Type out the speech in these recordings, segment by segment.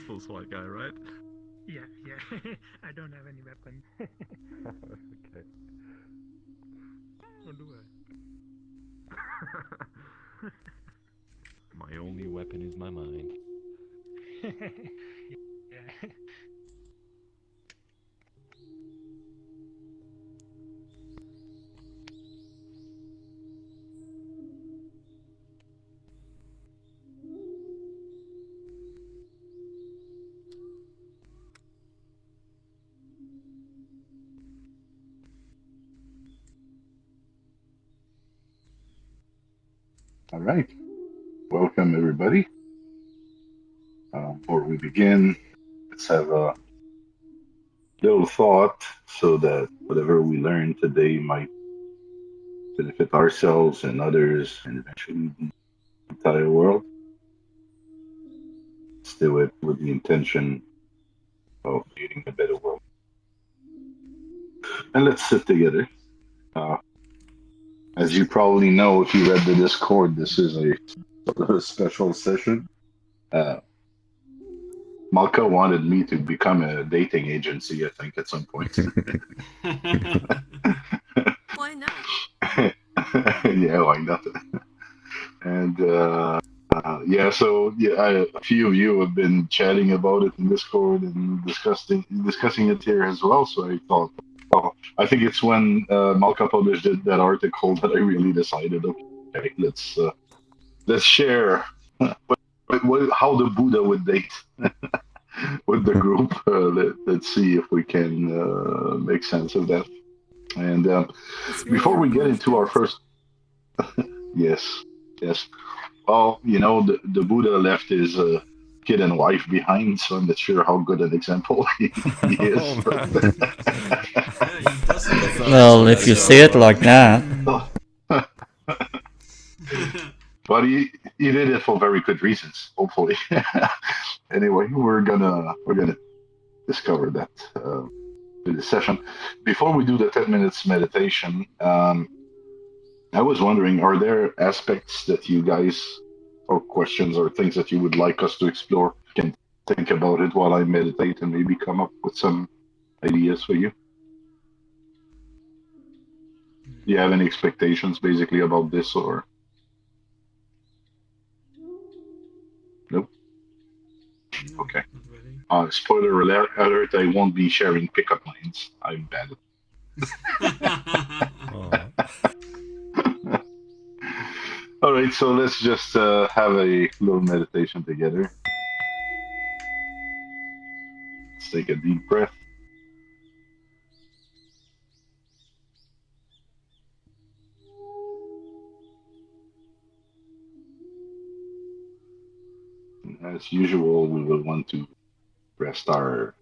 peaceful smart guy, right? Yeah, yeah. I don't have any weapon. Okay. Or do My only weapon is my mind. I? Yeah. All right. Welcome, everybody. Before we begin, let's have a little thought so that whatever we learn today might benefit ourselves and others and eventually the entire world. Let's do it with the intention of creating a better world. And let's sit together. Uh, as you probably know, if you read the Discord, this is a special session. Uh, Malka wanted me to become a dating agency, I think, at some point. Why not? Yeah, why not? And yeah, so yeah, a few of you have been chatting about it in Discord and discussing it here as well. So I thought, well, I think it's when Malka published that article that I really decided, okay, let's share how the Buddha would date with the group. Let's see if we can make sense of that. And It's really before we get into our important. first, yes, yes. Well, the Buddha left his kid and wife behind, so I'm not sure how good an example he is. Oh But man. Yeah, he doesn't That live in sounds Well, Buddha, if you tragic. say it so like that. but he did it for very good reasons. Hopefully, anyway, we're gonna discover that in this session. Before we do the 10 minutes meditation, I was wondering, are there aspects that you guys, or questions or things that you would like us to explore? Can think about it while I meditate and maybe come up with some ideas for you. Do you have any expectations basically about this or nope? no, Okay. not really. Spoiler alert, I won't be sharing pickup lines. I'm bad Oh. at All right, so let's just have a little meditation together. Let's take a deep breath. And as usual, we will want to rest our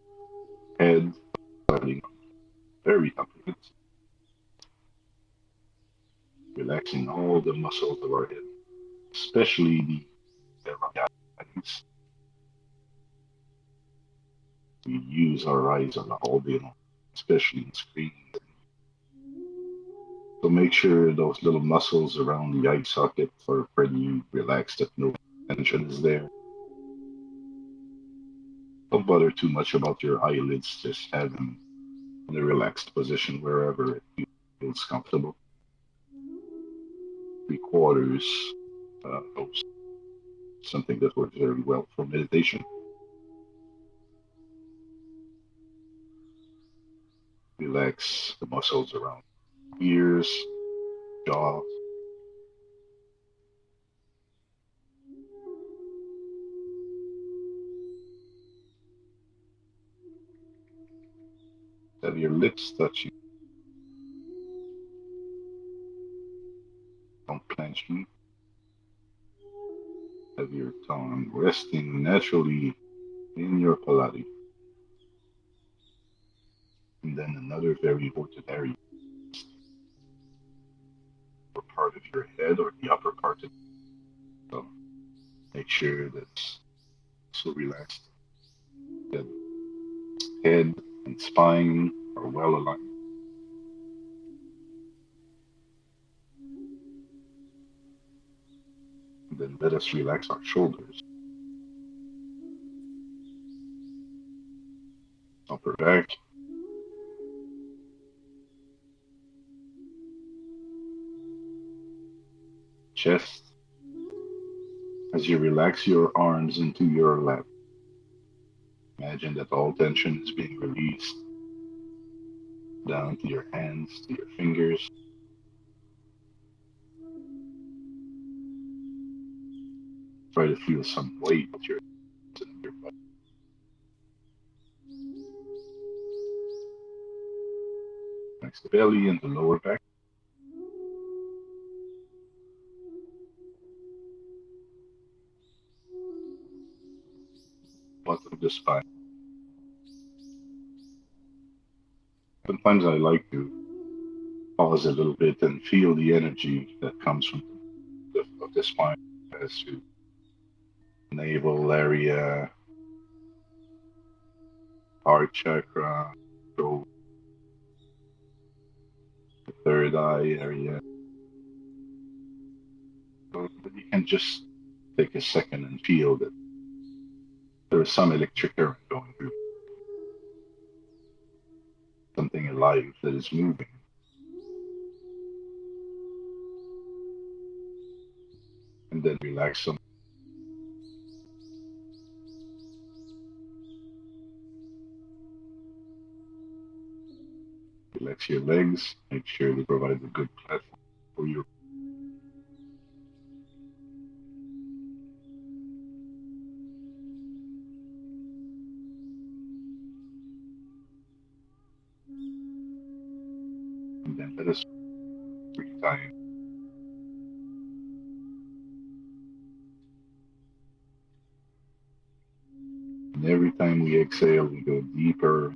head, starting very top of it, relaxing all the muscles of our head, especially the eyes. We use our eyes on all day long, especially in screens. So make sure those little muscles around the eye socket are pretty relaxed, that no tension is there. Don't bother too much about your eyelids, just have them in a relaxed position wherever it feels comfortable. 3/4 goes something that works very well for meditation. Relax the muscles around ears, jaw. Have your lips touching. Don't clench them. Have your tongue resting naturally in your palate. And then another very ordinary part of your head or the upper part of the tongue. Make sure that's so relaxed. That head and spine are well aligned. And then let us relax our shoulders. upper back, chest. As you relax your arms into your lap, imagine that all tension is being released down to your hands, to your fingers. Try to feel some weight with your body. Next to belly and the lower back. Bottom of the spine. Sometimes I like to pause a little bit and feel the energy that comes from of the spine as to navel area, heart chakra, throat, the third eye area. So that you can just take a second and feel that there is some electric current going through, something alive that is moving. And then relax some. Relax your legs. Make sure they provide a good platform for you. And then let us breathe time. And every time we exhale, we go deeper.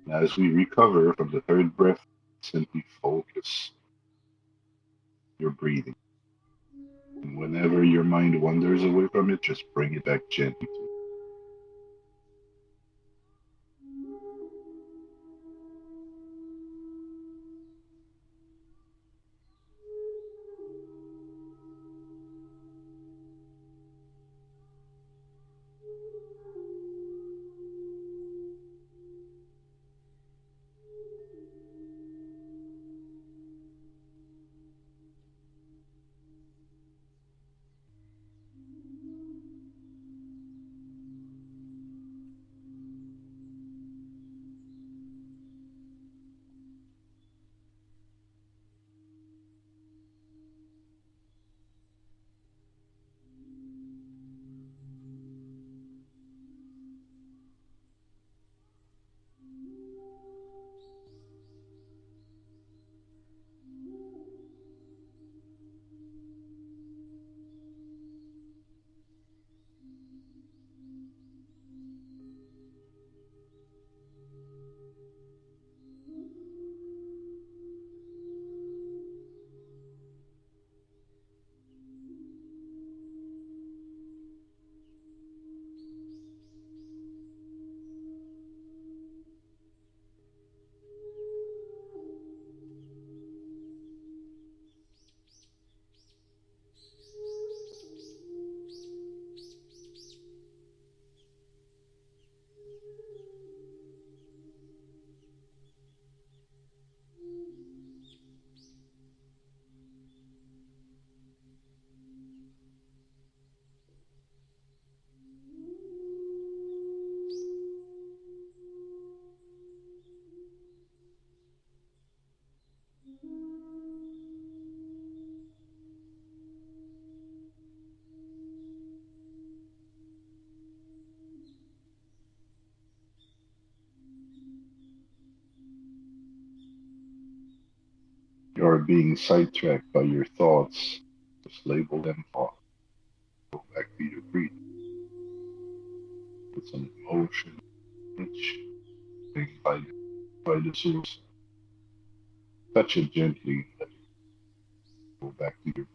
And as we recover from the third breath, simply focus your breathing. And whenever your mind wanders away from it, just bring it back gently to it. You are being sidetracked by your thoughts. Just label them thoughts. Go back to your breathing. With some emotion, itch, thing by the source. Touch it gently, let it go back to your.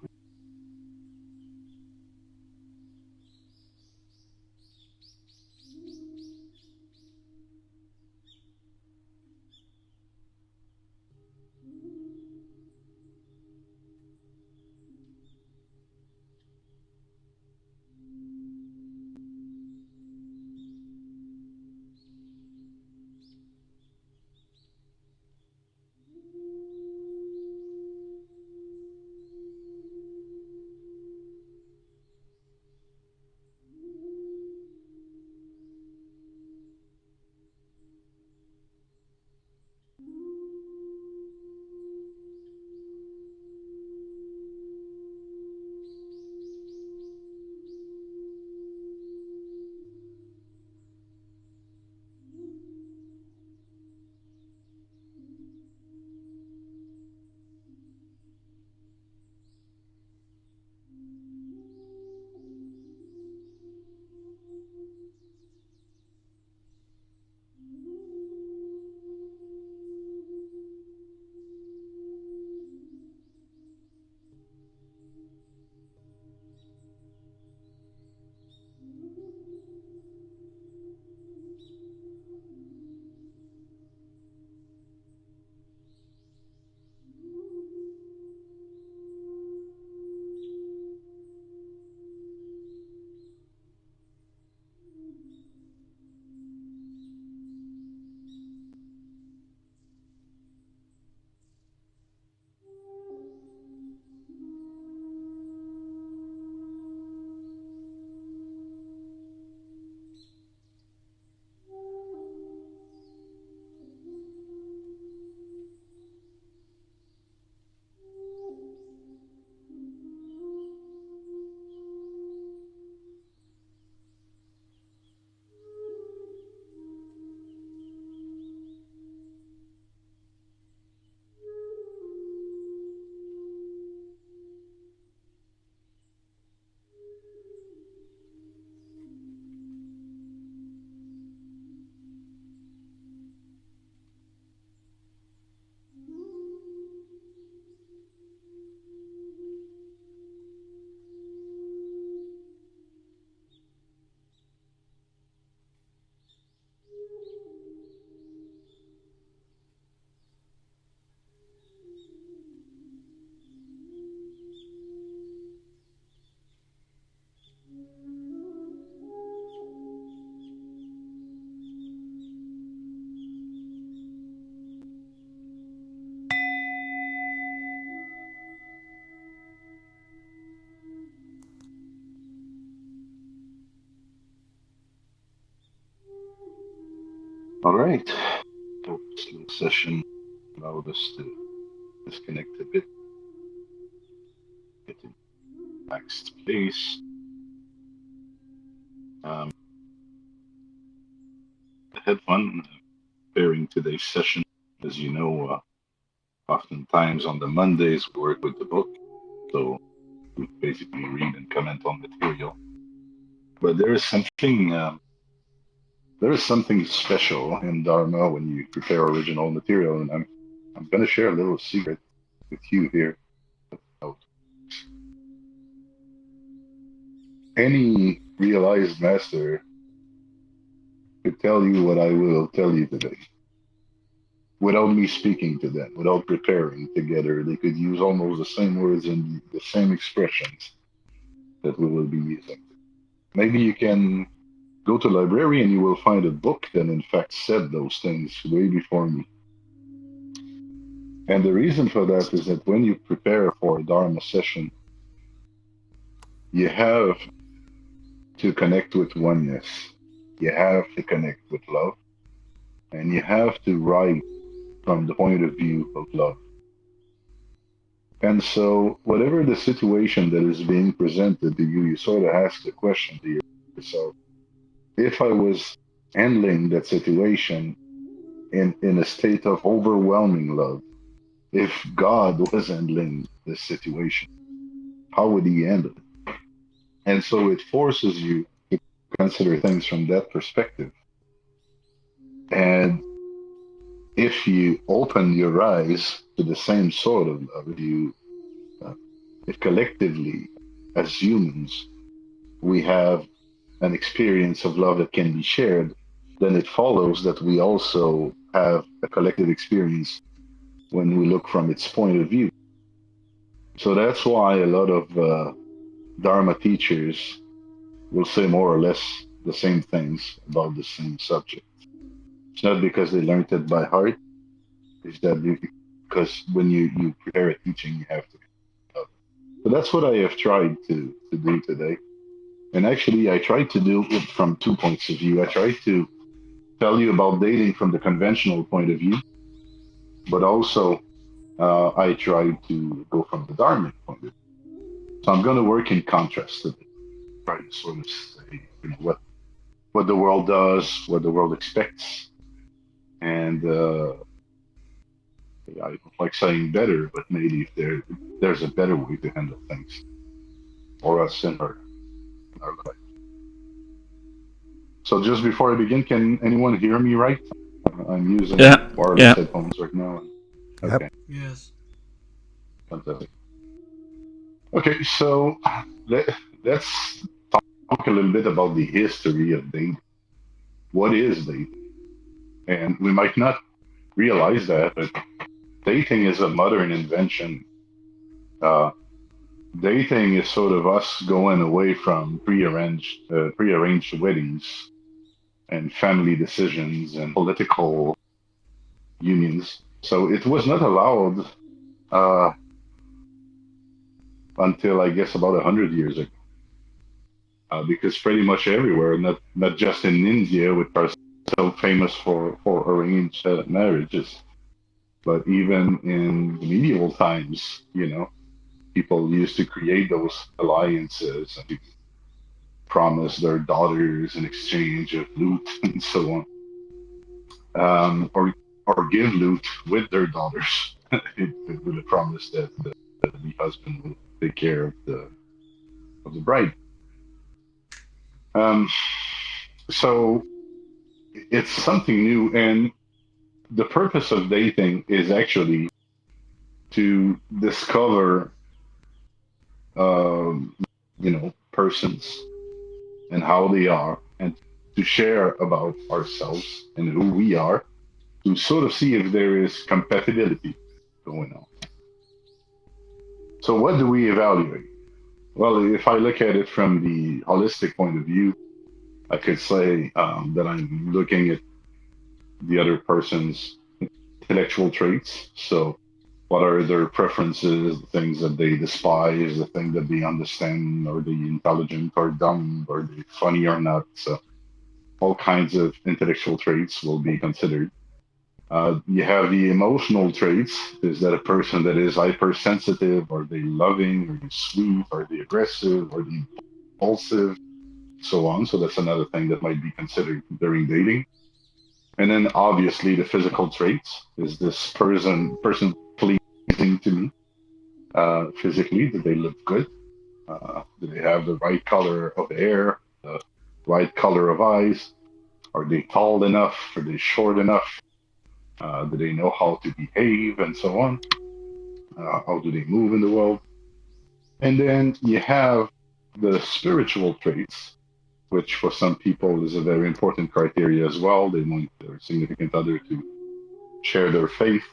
All right. So this little session allowed us to disconnect a bit, get in relaxed place. Um, I had fun preparing today's session. As you know, oftentimes on the Mondays we work with the book, so we basically read and comment on material. But there is something special in Dharma when you prepare original material, and I'm going to share a little secret with you here. Any realized master could tell you what I will tell you today without me speaking to them, without preparing together. They could use almost the same words and the same expressions that we will be using. Maybe you can go to the library and you will find a book that in fact said those things way before me. And the reason for that is that when you prepare for a Dharma session, you have to connect with oneness. You have to connect with love. And you have to write from the point of view of love. And so, whatever the situation that is being presented to you, you sort of ask the question to yourself, if I was handling that situation in a state of overwhelming love, if God was handling this situation, how would he handle it? And so it forces you to consider things from that perspective. And if you open your eyes to the same sort of love, you if collectively, as humans, we have an experience of love that can be shared, then it follows that we also have a collective experience when we look from its point of view. So that's why a lot of Dharma teachers will say more or less the same things about the same subject. It's not because they learned it by heart, it's that because when you prepare a teaching, you have to. So that's what I have tried to do today. And actually, I tried to do it from 2 points of view. I tried to tell you about dating from the conventional point of view, but also I tried to go from the Dharmic point of view. So I'm going to work in contrast to try to sort of say what the world does, what the world expects, and I don't like saying better, but maybe if there's a better way to handle things for us in our life. So just before I begin, can anyone hear me right? I'm using wireless headphones right now. Okay, Yes. fantastic. Okay, so let's talk a little bit about the history of dating. What is dating? And we might not realize that, but dating is a modern invention. Uh, Dating is sort of us going away from prearranged weddings and family decisions and political unions. So it was not allowed until I guess about 100 years ago, because pretty much everywhere, not just in India, which are so famous for arranged marriages, but even in the medieval times, people used to create those alliances and promise their daughters in exchange of loot and so on, or give loot with their daughters with a promise that the husband will take care of the bride. So it's something new, and the purpose of dating is actually to discover, persons and how they are, and to share about ourselves and who we are, to sort of see if there is compatibility going on. So what do we evaluate? Well, if I look at it from the holistic point of view, I could say that I'm looking at the other person's intellectual traits. So what are their preferences, the things that they despise, the things that they understand, are they intelligent or dumb, are they funny or not? So all kinds of intellectual traits will be considered. You have the emotional traits. Is that a person that is hypersensitive? Are they loving? Are they sweet? Are they aggressive? Are they impulsive? So on. So that's another thing that might be considered during dating. And then obviously the physical traits. Is this person pleasing to me physically? Do they look good? Do they have the right color of hair? The right color of eyes? Are they tall enough? Are they short enough? Do they know how to behave and so on? How do they move in the world? And then you have the spiritual traits, which for some people is a very important criteria as well. They want their significant other to share their faith,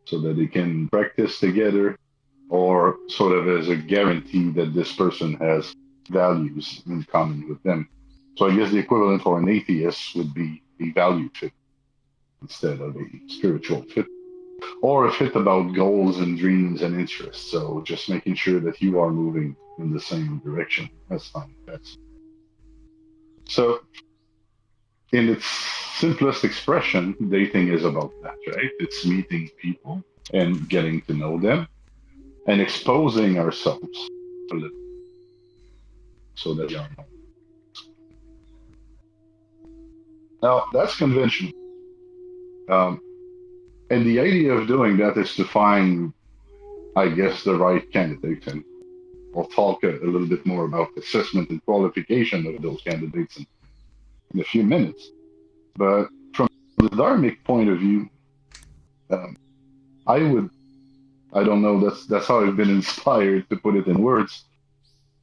so that they can practice together, or sort of as a guarantee that this person has values in common with them. So I guess the equivalent for an atheist would be a value fit instead of a spiritual fit, or a fit about goals and dreams and interests. So just making sure that you are moving in the same direction. That's fine. So in its simplest expression, dating is about that, right? It's meeting people and getting to know them and exposing ourselves a little so that we are known. Now, that's conventional. And the idea of doing that is to find, I guess, the right candidate. And I'll talk a little bit more about assessment and qualification of those candidates in a few minutes. But from the Dharmic point of view, I would I don't know. That's how I've been inspired to put it in words.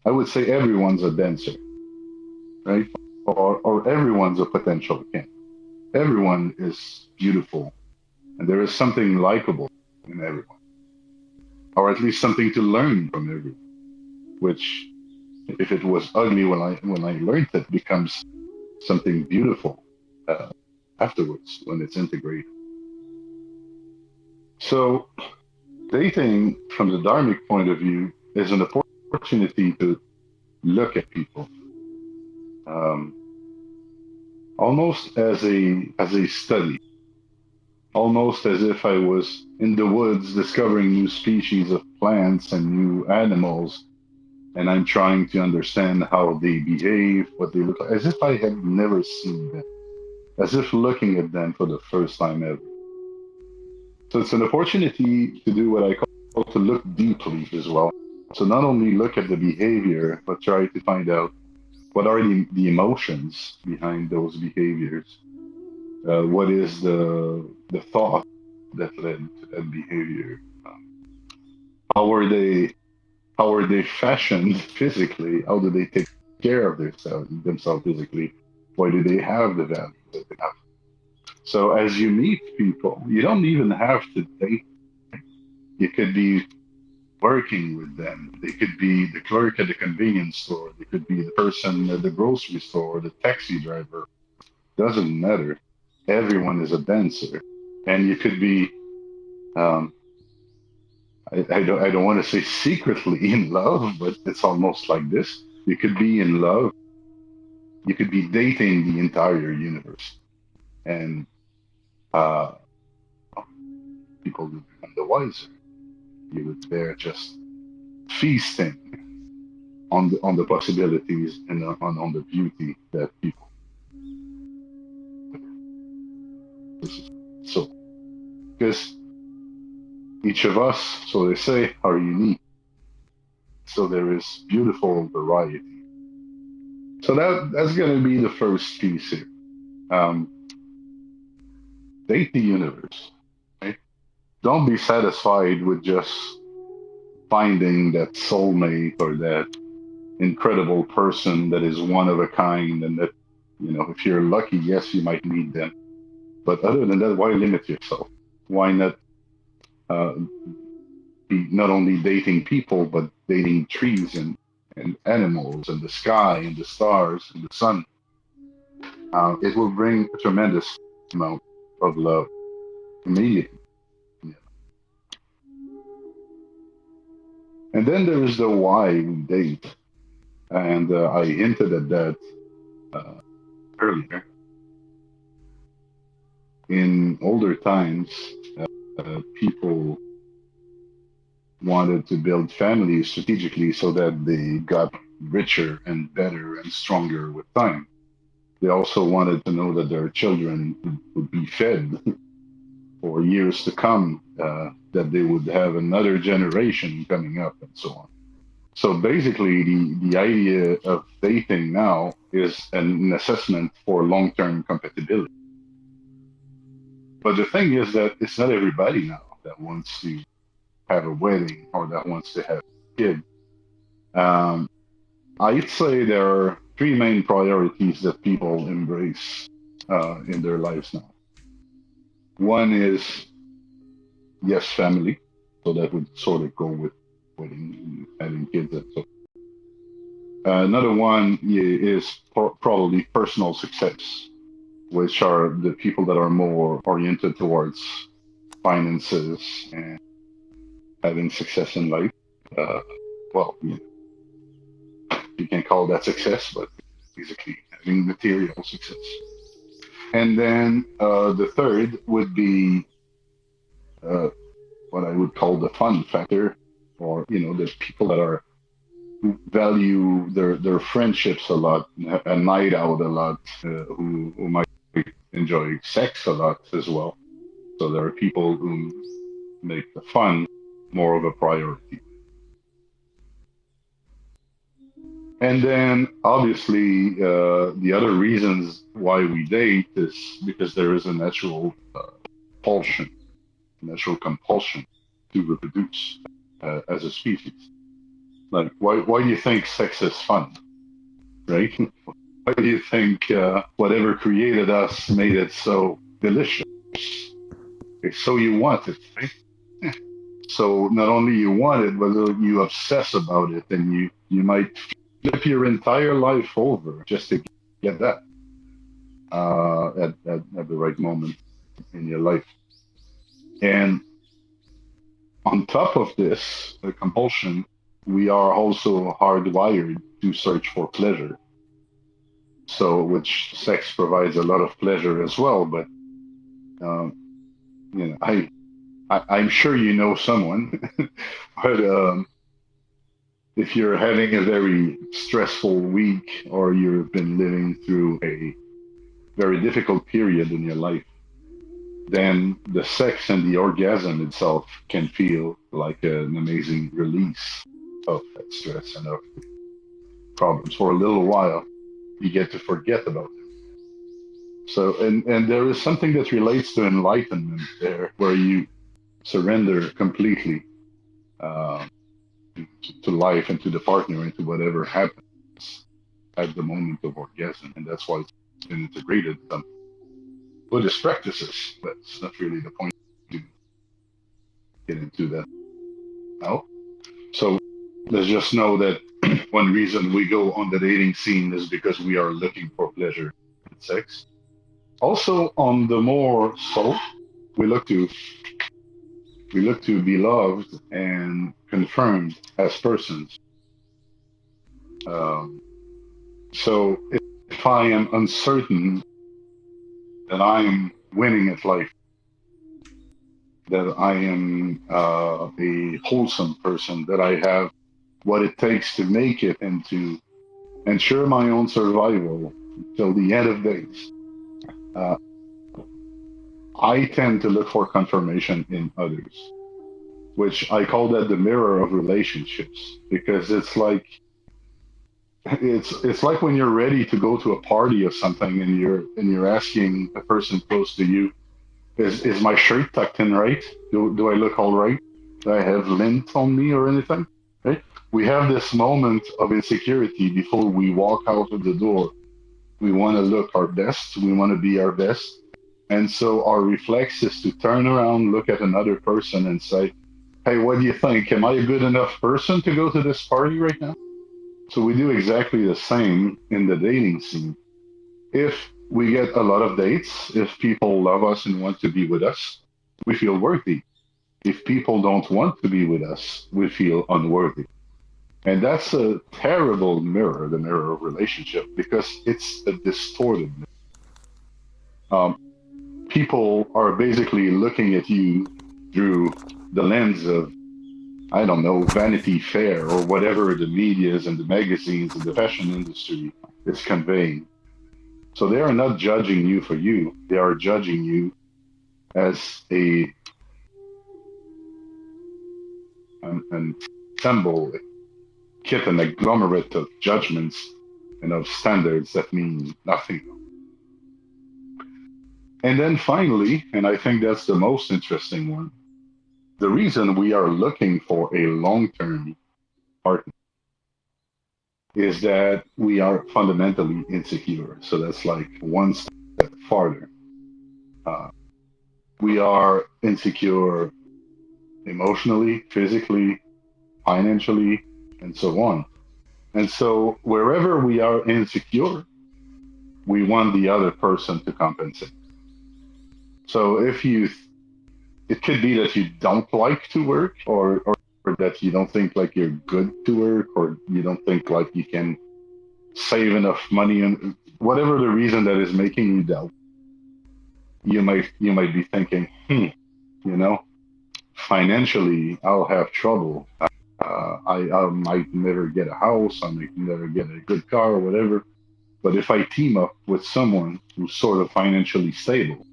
I would say everyone's a dancer, right? Or everyone's a potential king. Everyone is beautiful, and there is something likable in everyone, or at least something to learn from everyone. Which, if it was ugly when I learned it, becomes something beautiful afterwards when it's integrated. So, dating from the dharmic point of view is an opportunity to look at people um, almost as a study, almost as if I was in the woods discovering new species of plants and new animals, and I'm trying to understand how they behave, what they look like, as if I had never seen them, as if looking at them for the first time ever. So it's an opportunity to do what I call to look deeply as well. So not only look at the behavior, but try to find out what are the emotions behind those behaviors. What is the thought that led to that behavior? How are they how are they fashioned physically? How do they take care of themselves physically? Why do they have the value that they have? So as you meet people, you don't even have to date. You could be working with them. They could be the clerk at the convenience store. They could be the person at the grocery store, the taxi driver. Doesn't matter. Everyone is a dancer, and you could be. Um, I don't want to say secretly in love, but it's almost like this. You could be in love. You could be dating the entire universe, and uh, people would become the wiser. You would there just feasting on the possibilities and on the beauty that people. So because each of us, so they say, are unique. So there is beautiful variety. So that's going to be the first piece here. Um, Date the universe. Right? Don't be satisfied with just finding that soulmate or that incredible person that is one of a kind, and that, if you're lucky, yes, you might meet them. But other than that, why limit yourself? Why not uh, be not only dating people, but dating trees and animals and the sky and the stars and the sun? It will bring a tremendous amount of love immediately. Yeah. And then there is the why we date. And I hinted at that earlier. In older times, people wanted to build families strategically so that they got richer and better and stronger with time. They also wanted to know that their children would be fed for years to come, that they would have another generation coming up, and so on. So basically, the idea of dating now is an assessment for long-term compatibility. But the thing is that it's not everybody now that wants to have a wedding or that wants to have a kid. I'd say there are three main priorities that people embrace in their lives now. One is, yes, family. So that would sort of go with wedding and having kids. And so. Another one is probably personal success, which are the people that are more oriented towards finances and having success in life. Well, you can call that success, but basically having material success. And then the third would be what I would call the fun factor, or the people that are who value their friendships a lot, a night out a lot, who might enjoy sex a lot as well. So there are people who make the fun more of a priority. And then obviously the other reasons why we date is because there is a natural compulsion. to reproduce as a species. Like, why do you think sex is fun, right? Why do you think whatever created us made it so delicious? So you want it, right? So not only you want it, but you obsess about it, and you might flip your entire life over just to get that at the right moment in your life. And on top of this, the compulsion, we are also hardwired to search for pleasure. So, which sex provides a lot of pleasure as well. But I'm sure you know someone, but if you're having a very stressful week or you've been living through a very difficult period in your life, then the sex and the orgasm itself can feel like an amazing release of that stress and of problems. For a little while, you get to forget about it. So, and there is something that relates to enlightenment there, where you surrender completely to life and to the partner and to whatever happens at the moment of orgasm. And that's why it's been integrated in some Buddhist practices, but it's not really the point to get into that now. So let's just know that one reason we go on the dating scene is because we are looking for pleasure in sex. Also, on the more soul, we look to be loved and confirmed as persons. So if I am uncertain that I am winning at life, that I am a wholesome person, that I have what it takes to make it and to ensure my own survival till the end of days, I tend to look for confirmation in others, which I call that the mirror of relationships, because it's like when you're ready to go to a party or something, and you're asking a person close to you, is my shirt tucked in right? Do I look all right? Do I have lint on me or anything? Right? We have this moment of insecurity before we walk out of the door. We want to look our best. We want to be our best. And so our reflex is to turn around, look at another person and say, hey, what do you think? Am I a good enough person to go to this party right now? So we do exactly the same in the dating scene. If we get a lot of dates, if people love us and want to be with us, we feel worthy. If people don't want to be with us, we feel unworthy. And that's a terrible mirror, the mirror of relationship, because it's a distorted mirror. People are basically looking at you through the lens of, I don't know, Vanity Fair or whatever the medias and the magazines and the fashion industry is conveying. So they are not judging you for you. They are judging you as an assemble, kit, an agglomerate of judgments and of standards that mean nothing. And then finally, and I think that's the most interesting one, the reason we are looking for a long-term partner is that we are fundamentally insecure. So that's like one step farther. We are insecure emotionally, physically, financially, and so on. And so wherever we are insecure, we want the other person to compensate. So it could be that you don't like to work, or that you don't think like you're good to work, or you don't think like you can save enough money, and whatever the reason that is making you doubt. You might be thinking, financially I'll have trouble. I might never get a house. I might never get a good car or whatever. But if I team up with someone who's sort of financially stable,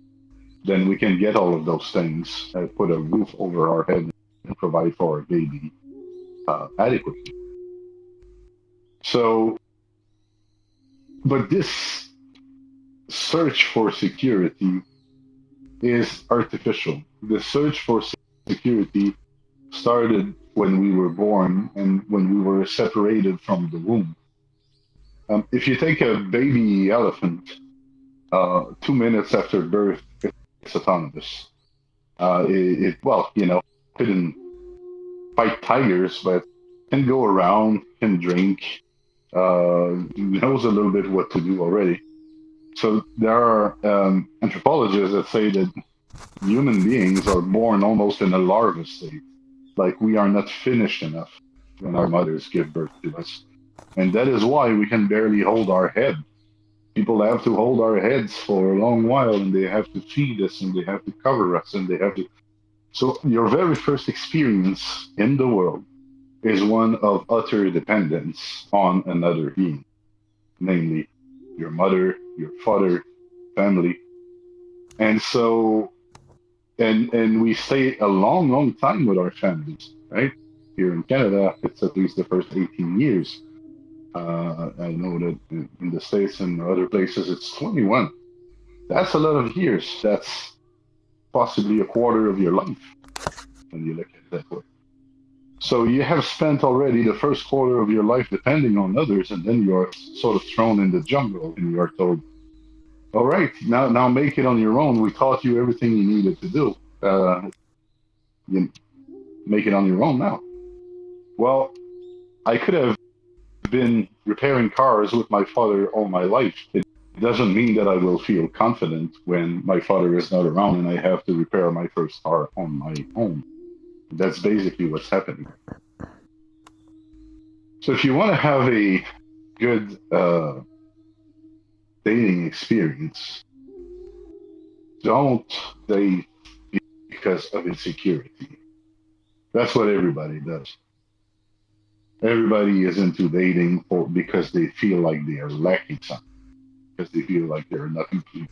then we can get all of those things, put a roof over our head, and provide for our baby adequately. So, but this search for security is artificial. The search for security started when we were born and when we were separated from the womb. If you take a baby elephant, 2 minutes after birth, it's autonomous. Well, couldn't fight tigers, but can go around, can drink, knows a little bit what to do already. So there are anthropologists that say that human beings are born almost in a larva state, like we are not finished enough when our mothers give birth to us. And that is why we can barely hold our head. People have to hold our heads for a long while, and they have to feed us, and they have to cover us, and they have to. So your very first experience in the world is one of utter dependence on another being, namely your mother, your father, family. And so, and we stay a long, long time with our families, right? Here in Canada, it's at least the first 18 years. I know that in the States and other places, it's 21. That's a lot of years. That's possibly a quarter of your life when you look at it that way. So you have spent already the first quarter of your life depending on others, and then you're sort of thrown in the jungle and you are told, all right, now make it on your own. We taught you everything you needed to do. You make it on your own now. Well, I could have been repairing cars with my father all my life. It doesn't mean that I will feel confident when my father is not around and I have to repair my first car on my own. That's basically what's happening. So if you want to have a good dating experience, don't date because of insecurity. That's what everybody does. Everybody is into dating because they feel like they are lacking something, because they feel like they're not complete.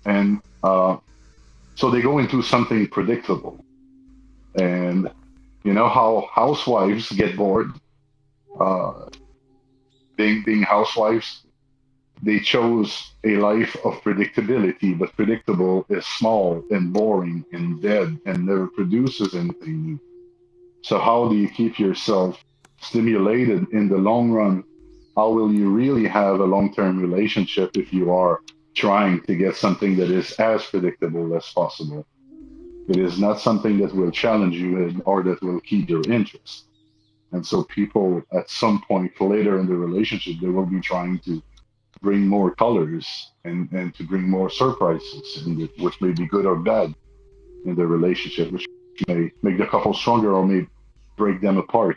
And so they go into something predictable. And you know how housewives get bored? Being housewives, they chose a life of predictability, but predictable is small and boring and dead and never produces anything new. So how do you keep yourself stimulated in the long run? How will you really have a long-term relationship if you are trying to get something that is as predictable as possible? It is not something that will challenge you or that will keep your interest. And so people at some point later in the relationship, they will be trying to bring more colors and to bring more surprises, which may be good or bad in the relationship, which may make the couple stronger or may break them apart.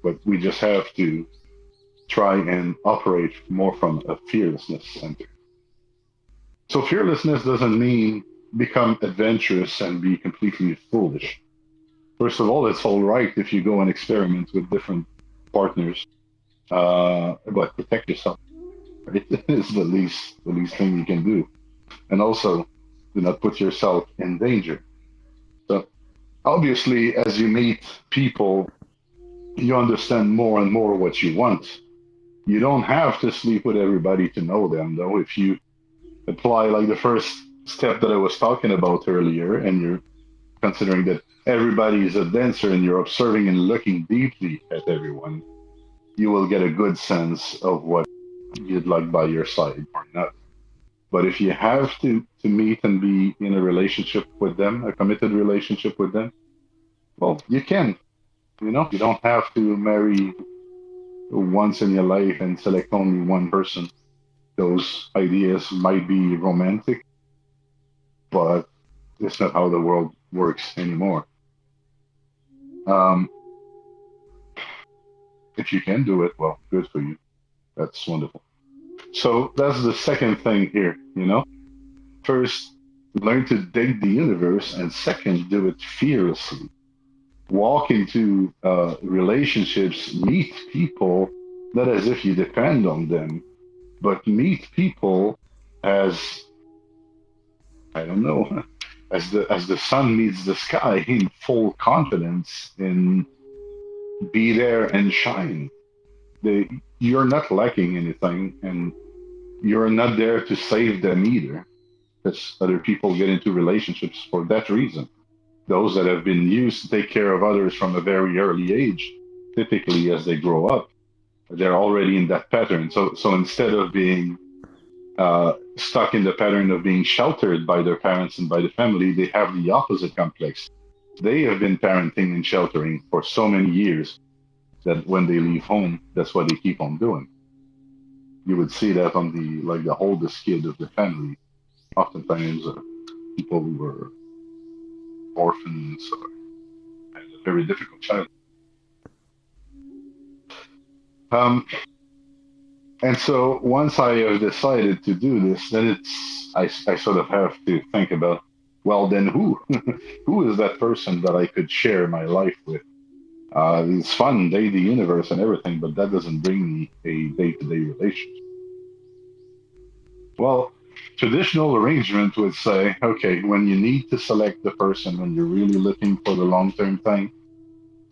But we just have to try and operate more from a fearlessness center. So fearlessness doesn't mean become adventurous and be completely foolish. First of all, it's all right if you go and experiment with different partners, but protect yourself. Right? It's the least thing you can do, and also do not put yourself in danger. So obviously, as you meet people, you understand more and more what you want. You don't have to sleep with everybody to know them, though. If you apply like the first step that I was talking about earlier, and you're considering that everybody is a dancer and you're observing and looking deeply at everyone, you will get a good sense of what you'd like by your side or not. But if you have to meet and be in a relationship with them, a committed relationship with them, well, you can. You don't have to marry once in your life and select only one person. Those ideas might be romantic, but it's not how the world works anymore. If you can do it, well, good for you. That's wonderful. So that's the second thing here, First, learn to date the universe, and second, do it fearlessly. Walk into relationships, meet people, not as if you depend on them, but meet people as, I don't know, as the sun meets the sky, in full confidence, in be there and shine. You're not lacking anything, and you're not there to save them either. Because other people get into relationships for that reason. those that have been used to take care of others from a very early age, typically as they grow up, they're already in that pattern. So instead of being stuck in the pattern of being sheltered by their parents and by the family, they have the opposite complex. They have been parenting and sheltering for so many years that when they leave home, that's what they keep on doing. You would see that on the oldest kid of the family, oftentimes people who were orphans or had a very difficult childhood. And so once I have decided to do this, then I sort of have to think about, well, then who? Who is that person that I could share my life with? It's fun, date the universe and everything, but that doesn't bring me a day-to-day relationship. Well, traditional arrangement would say, okay, when you need to select the person, when you're really looking for the long-term thing,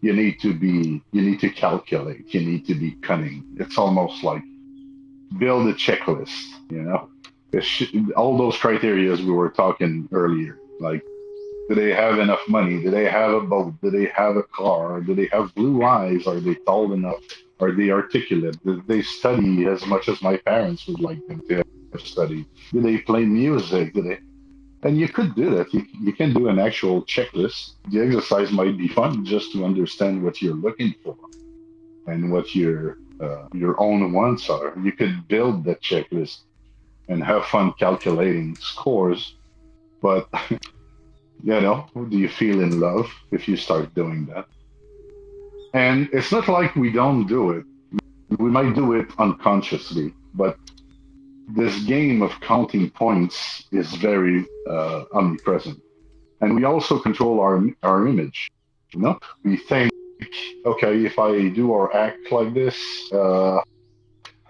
you need to calculate, you need to be cunning. It's almost like build a checklist, you know? All those criteria we were talking earlier, like, do they have enough money? Do they have a boat? Do they have a car? Do they have blue eyes? Are they tall enough? Are they articulate? Do they study as much as my parents would like them to have studied? Do they play music? And you could do that. You can do an actual checklist. The exercise might be fun just to understand what you're looking for and what your own wants are. You could build that checklist and have fun calculating scores, but do you feel in love if you start doing that? And it's not like we don't do it. We might do it unconsciously, but this game of counting points is very omnipresent. And we also control our image. We think, okay, if I do or act like this,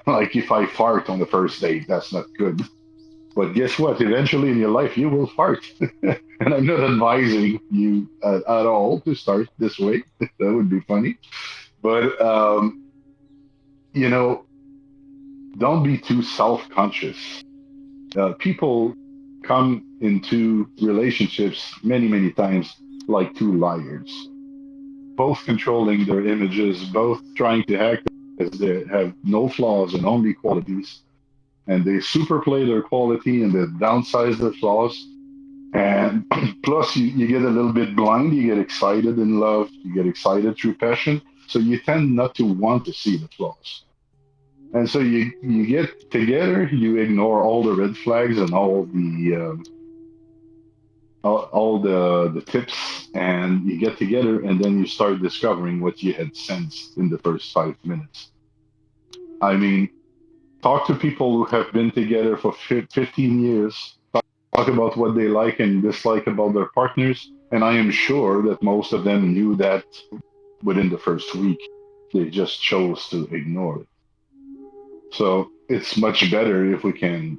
like if I fart on the first date, that's not good. But guess what? Eventually in your life, you will fart. And I'm not advising you at all to start this way. That would be funny. But, don't be too self-conscious. People come into relationships many, many times like two liars, both controlling their images, both trying to act as they have no flaws and only qualities. And they superplay their quality and they downsize their flaws. And plus, you get a little bit blind. You get excited in love. You get excited through passion. So you tend not to want to see the flaws. And so you get together. You ignore all the red flags and all the tips, and you get together, and then you start discovering what you had sensed in the first 5 minutes. I mean, talk to people who have been together for 15 years. Talk about what they like and dislike about their partners. And I am sure that most of them knew that within the first week. They just chose to ignore it. So it's much better if we can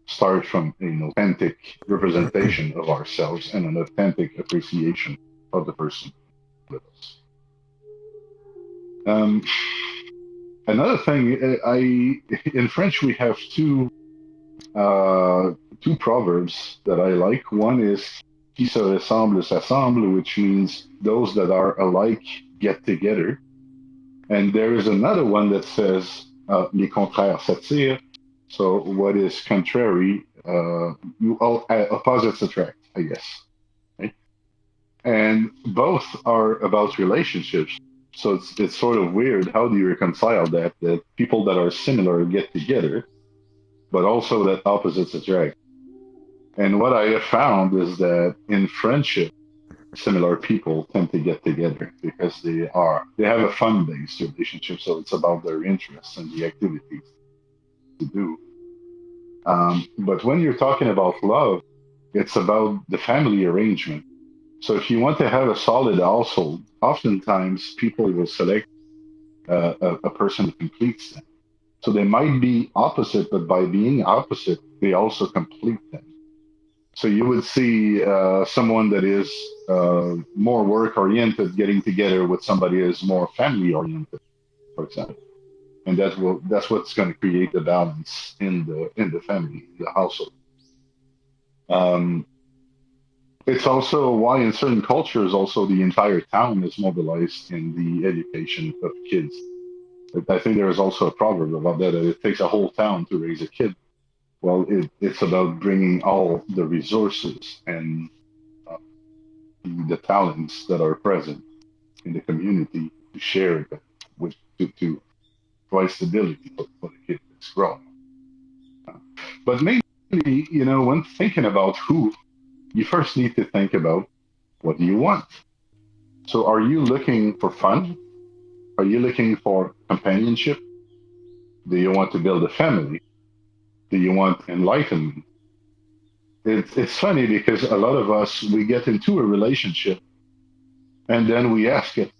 start from an authentic representation of ourselves and an authentic appreciation of the person with us. Another thing, in French we have two proverbs that I like. One is "Qui se ressemble s'assemble," which means those that are alike get together. And there is another one that says "Les contraires s'attirent." So what is contrary, opposites attract, I guess. Right? And both are about relationships. So it's sort of weird. How do you reconcile that people that are similar get together, but also that opposites attract? And what I have found is that in friendship, similar people tend to get together because they have a fun-based relationship. So it's about their interests and the activities to do. But when you're talking about love, it's about the family arrangement. So if you want to have a solid household, oftentimes people will select a person who completes them. So they might be opposite, but by being opposite, they also complete them. So you would see someone that is more work-oriented getting together with somebody that is more family-oriented, for example. And that's what's going to create the balance in the family, the household. it's also why in certain cultures also the entire town is mobilized in the education of kids. I think there is also a proverb about that it takes a whole town to raise a kid. Well, it's about bringing all the resources and uh, the talents that are present in the community to share it with to provide stability for the kid that's growing. But maybe when thinking about who, you first need to think about what do you want. So, are you looking for fun? Are you looking for companionship? Do you want to build a family? Do you want enlightenment? It's funny because a lot of us we get into a relationship and then we ask it,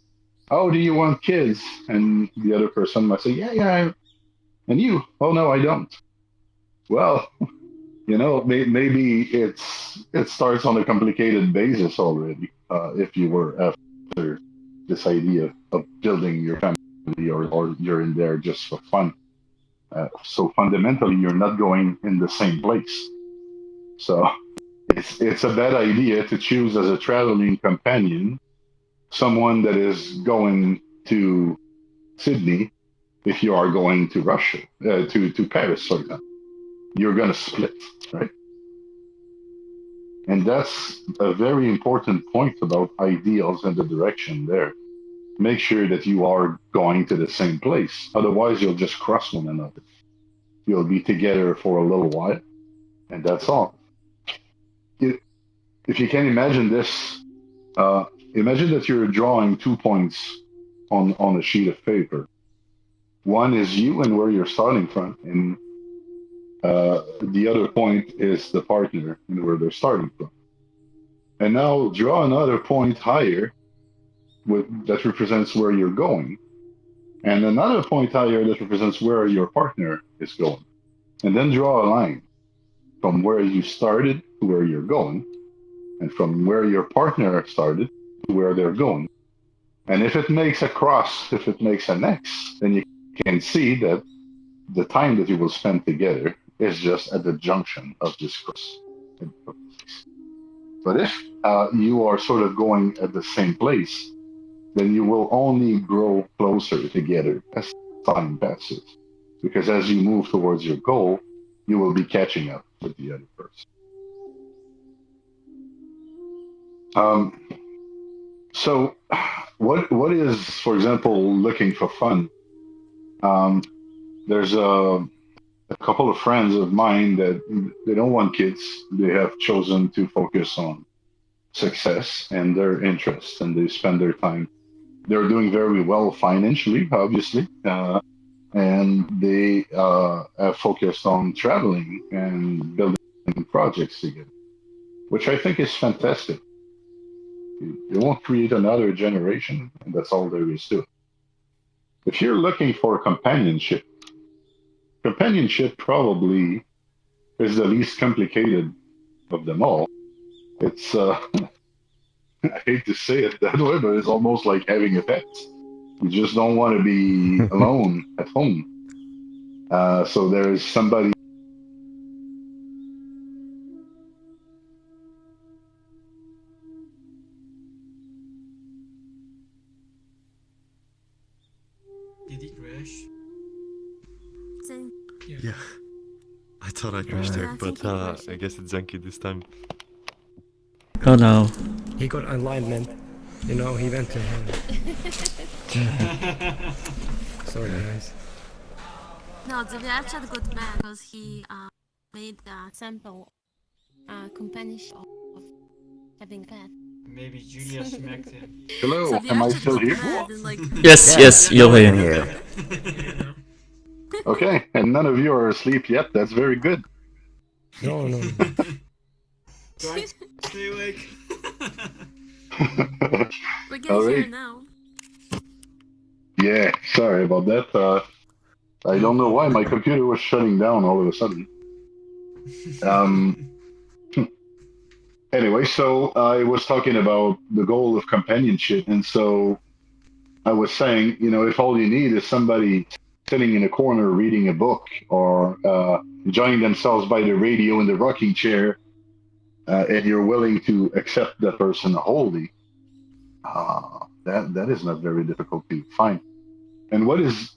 "Oh, do you want kids?" And the other person might say, "Yeah, yeah." And you, "Oh no, I don't." Well, maybe it starts on a complicated basis already. If you were after this idea of building your family, or you're in there just for fun. So fundamentally, you're not going in the same place. So it's a bad idea to choose as a traveling companion someone that is going to Sydney if you are going to Russia, to Paris, for example. You're going to split, right? And that's a very important point about ideals and the direction there. Make sure that you are going to the same place. Otherwise, you'll just cross one another. You'll be together for a little while, and that's all. If you can imagine this, imagine that you're drawing 2 points on a sheet of paper. One is you and where you're starting from, and the other point is the partner and where they're starting from. And now draw another point higher that represents where you're going, and another point higher that represents where your partner is going. And then draw a line from where you started to where you're going, and from where your partner started to where they're going. And if it makes a cross, if it makes an X, then you can see that the time that you will spend together is just at the junction of this cross. But if you are sort of going at the same place, then you will only grow closer together as time passes. Because as you move towards your goal, you will be catching up with the other person. So what is, for example, looking for fun? There's a couple of friends of mine that they don't want kids. They have chosen to focus on success and their interests, and they spend their time. They're doing very well financially, obviously, and they have focused on traveling and building projects together, which I think is fantastic. It won't create another generation, and that's all there is to it. If you're looking for companionship probably is the least complicated of them all. It's, I hate to say it that way, but it's almost like having a pet. You just don't want to be alone at home. So there is somebody. Did he crash? Yeah. I thought I crashed there, but I guess it's Zenki this time. Oh no. He got alignment. He went to hell. Sorry, guys. No, the actually good man because he made a sample companionship of having a pet. Maybe Julia smacked him. Hello, So the am I actually still good here? man and, like, Yes, you're here. Okay, and none of you are asleep yet. That's very good. No. Right? Stay awake. we're getting here now. Yeah, sorry about that. I don't know why my computer was shutting down all of a sudden. Anyway, so I was talking about the goal of companionship, and so I was saying, if all you need is somebody sitting in a corner reading a book or enjoying themselves by the radio in the rocking chair, and you're willing to accept that person wholly, that is not very difficult to find. And what is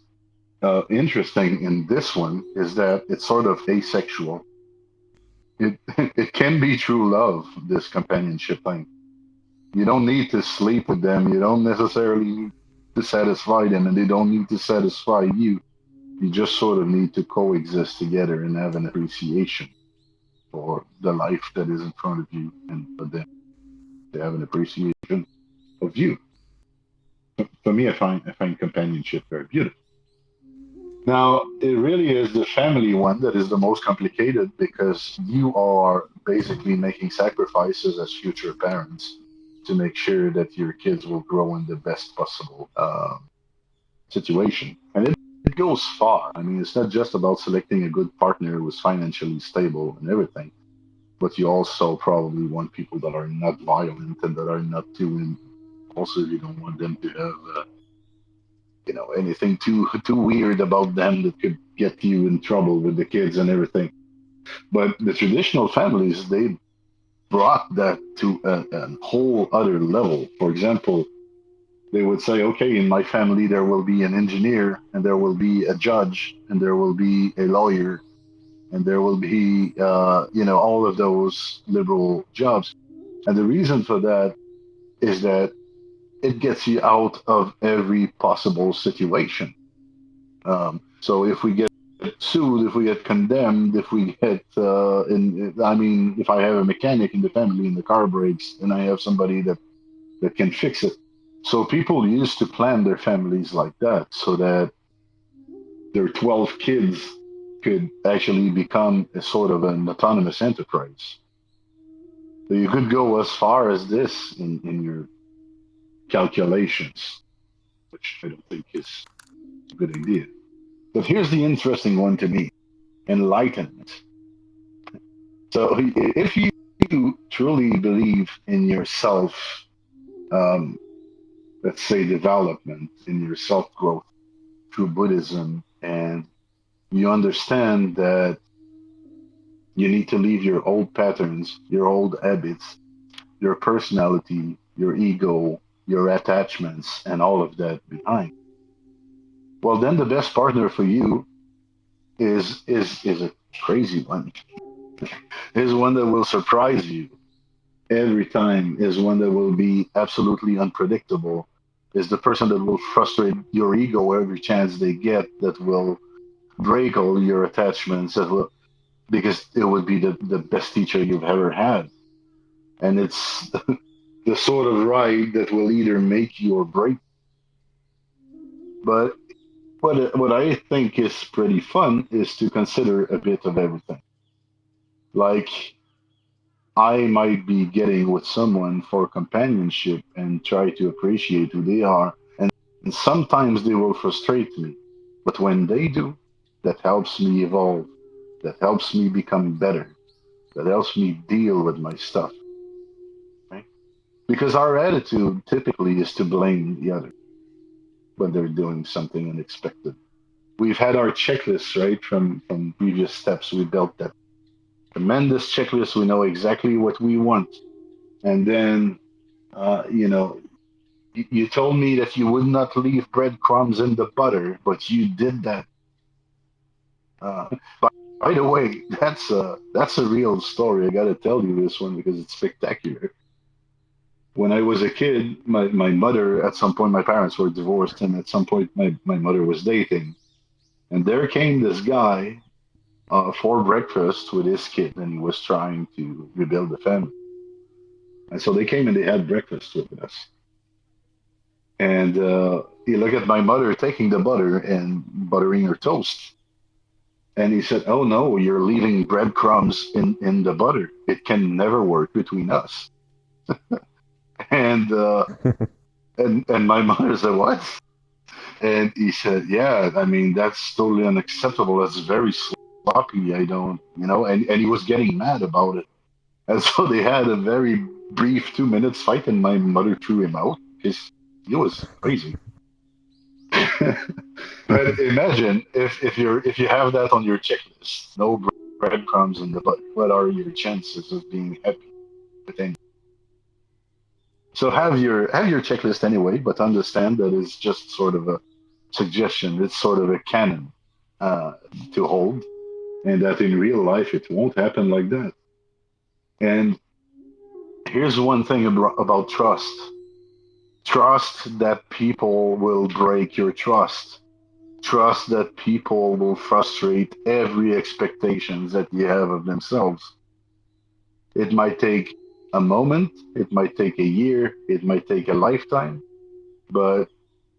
interesting in this one is that it's sort of asexual. It it can be true love, this companionship thing. You don't need to sleep with them. You don't necessarily need to satisfy them, and they don't need to satisfy you. You just sort of need to coexist together and have an appreciation for the life that is in front of you, and for them to have an appreciation of you. For me, I find companionship very beautiful. Now, it really is the family one that is the most complicated, because you are basically making sacrifices as future parents to make sure that your kids will grow in the best possible situation. And it goes far. I mean, it's not just about selecting a good partner who is financially stable and everything, but you also probably want people that are not violent and that are not too. Also, you don't want them to have anything too weird about them that could get you in trouble with the kids and everything. But the traditional families, they brought that to a whole other level. For example, they would say, okay, in my family there will be an engineer, and there will be a judge, and there will be a lawyer, and there will be all of those liberal jobs. And the reason for that is that it gets you out of every possible situation. So if we get sued, if we get condemned, if we get, if I have a mechanic in the family and the car breaks, and I have somebody that can fix it. So people used to plan their families like that, so that their 12 kids could actually become a sort of an autonomous enterprise. So you could go as far as this in your calculations, which I don't think is a good idea. But here's the interesting one to me: enlightenment. So if you truly believe in yourself, let's say development, in your self-growth through Buddhism, and you understand that you need to leave your old patterns, your old habits, your personality, your ego, your attachments, and all of that behind. Well, then the best partner for you is a crazy one. Is one that will surprise you every time. Is one that will be absolutely unpredictable. Is the person that will frustrate your ego every chance they get. That will break all your attachments. That will, because it would be the best teacher you've ever had. And it's the sort of ride that will either make you or break. But what I think is pretty fun is to consider a bit of everything. Like, I might be getting with someone for companionship and try to appreciate who they are, and sometimes they will frustrate me. But when they do, that helps me evolve. That helps me become better. That helps me deal with my stuff. Right? Because our attitude typically is to blame the other when they're doing something unexpected. We've had our checklists, right, from previous steps. We built that tremendous checklist. We know exactly what we want. And then, you told me that you would not leave breadcrumbs in the butter, but you did that. By the way, that's a real story. I got to tell you this one because it's spectacular. When I was a kid, my mother, at some point, my parents were divorced, and at some point, my mother was dating. And there came this guy for breakfast with his kid, and he was trying to rebuild the family. And so they came and they had breakfast with us. And he looked at my mother taking the butter and buttering her toast. And he said, "Oh no, you're leaving breadcrumbs in the butter. It can never work between us." and my mother said, "What?" And he said, "Yeah, I mean, that's totally unacceptable. That's very sloppy. I don't, and he was getting mad about it. And so they had a very brief 2 minutes fight, and my mother threw him out because he was crazy. But imagine if you have that on your checklist, no breadcrumbs in the butter. What are your chances of being happy? with any. So have your checklist anyway, but understand that it's just sort of a suggestion. It's sort of a canon to hold, and that in real life it won't happen like that. And here's one thing about trust. Trust that people will break your trust. Trust that people will frustrate every expectations that you have of themselves. It might take a moment, it might take a year, it might take a lifetime, but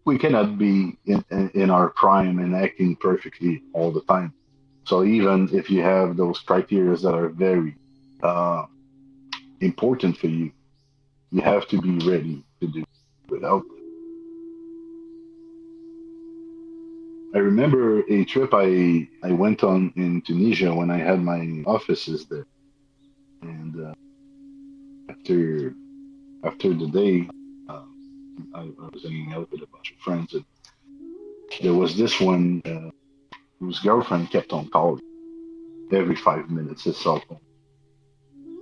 we cannot be in our prime and acting perfectly all the time. So even if you have those criteria that are very important for you, you have to be ready to do without them. I remember a trip I went on in Tunisia when I had my offices there. And after the day, I was hanging out with a bunch of friends, and there was this one whose girlfriend kept on calling every 5 minutes, his cell phone.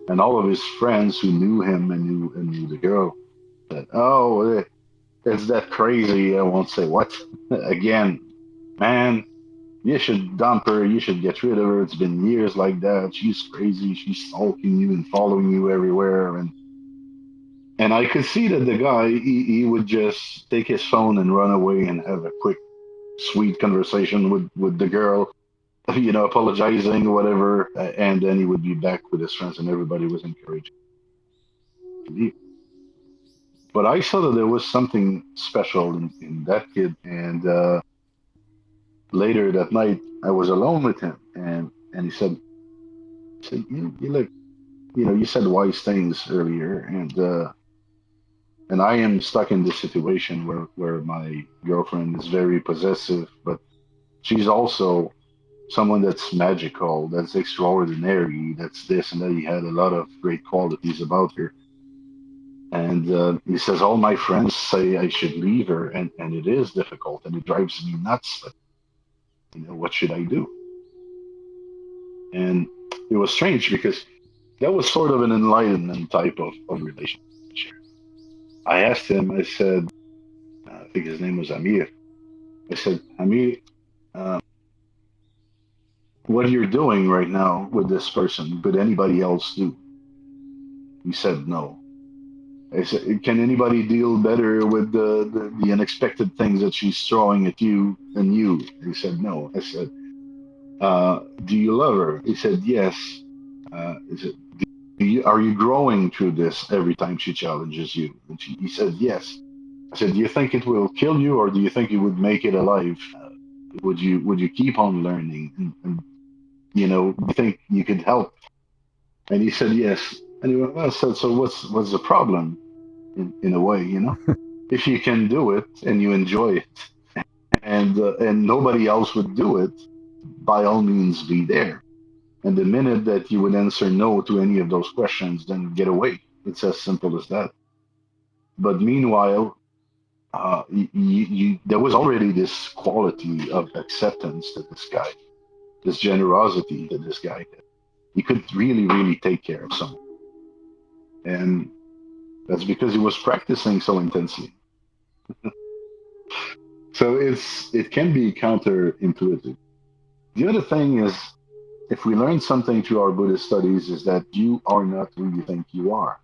And all of his friends who knew him and knew the girl said, "Oh, it's that crazy." I won't say what. Again, man, you should dump her. You should get rid of her. It's been years like that. She's crazy. She's stalking you and following you everywhere. And I could see that the guy, he would just take his phone and run away and have a quick, sweet conversation with the girl, apologizing or whatever. And then he would be back with his friends, and everybody was encouraged to leave. But I saw that there was something special in that kid. And later that night, I was alone with him, and he said, you look, you said wise things earlier, and I am stuck in this situation where my girlfriend is very possessive, but she's also someone that's magical, that's extraordinary, that's this and that. He had a lot of great qualities about her. And he says, all my friends say I should leave her, and it is difficult, and it drives me nuts. But, what should I do? And it was strange because that was sort of an enlightenment type of relationship. I asked him, I said, I think his name was Amir. I said, Amir, what you're doing right now with this person, could anybody else do? He said, no. I said, can anybody deal better with the unexpected things that she's throwing at you than you? He said, no. I said, do you love her? He said, yes. He said, are you growing through this every time she challenges you? And he said, yes. I said, do you think it will kill you, or do you think it would make it alive? Would you keep on learning? And do you think you could help? And he said, yes. And I said, so what's the problem? In a way, if you can do it and you enjoy it, and nobody else would do it, by all means be there. And the minute that you would answer no to any of those questions, then get away. It's as simple as that. But meanwhile, there was already this quality of acceptance to this guy, this generosity that this guy had. He could really, really take care of someone. And that's because he was practicing so intensely. So it can be counterintuitive. The other thing is, if we learn something through our Buddhist studies, is that you are not who you think you are.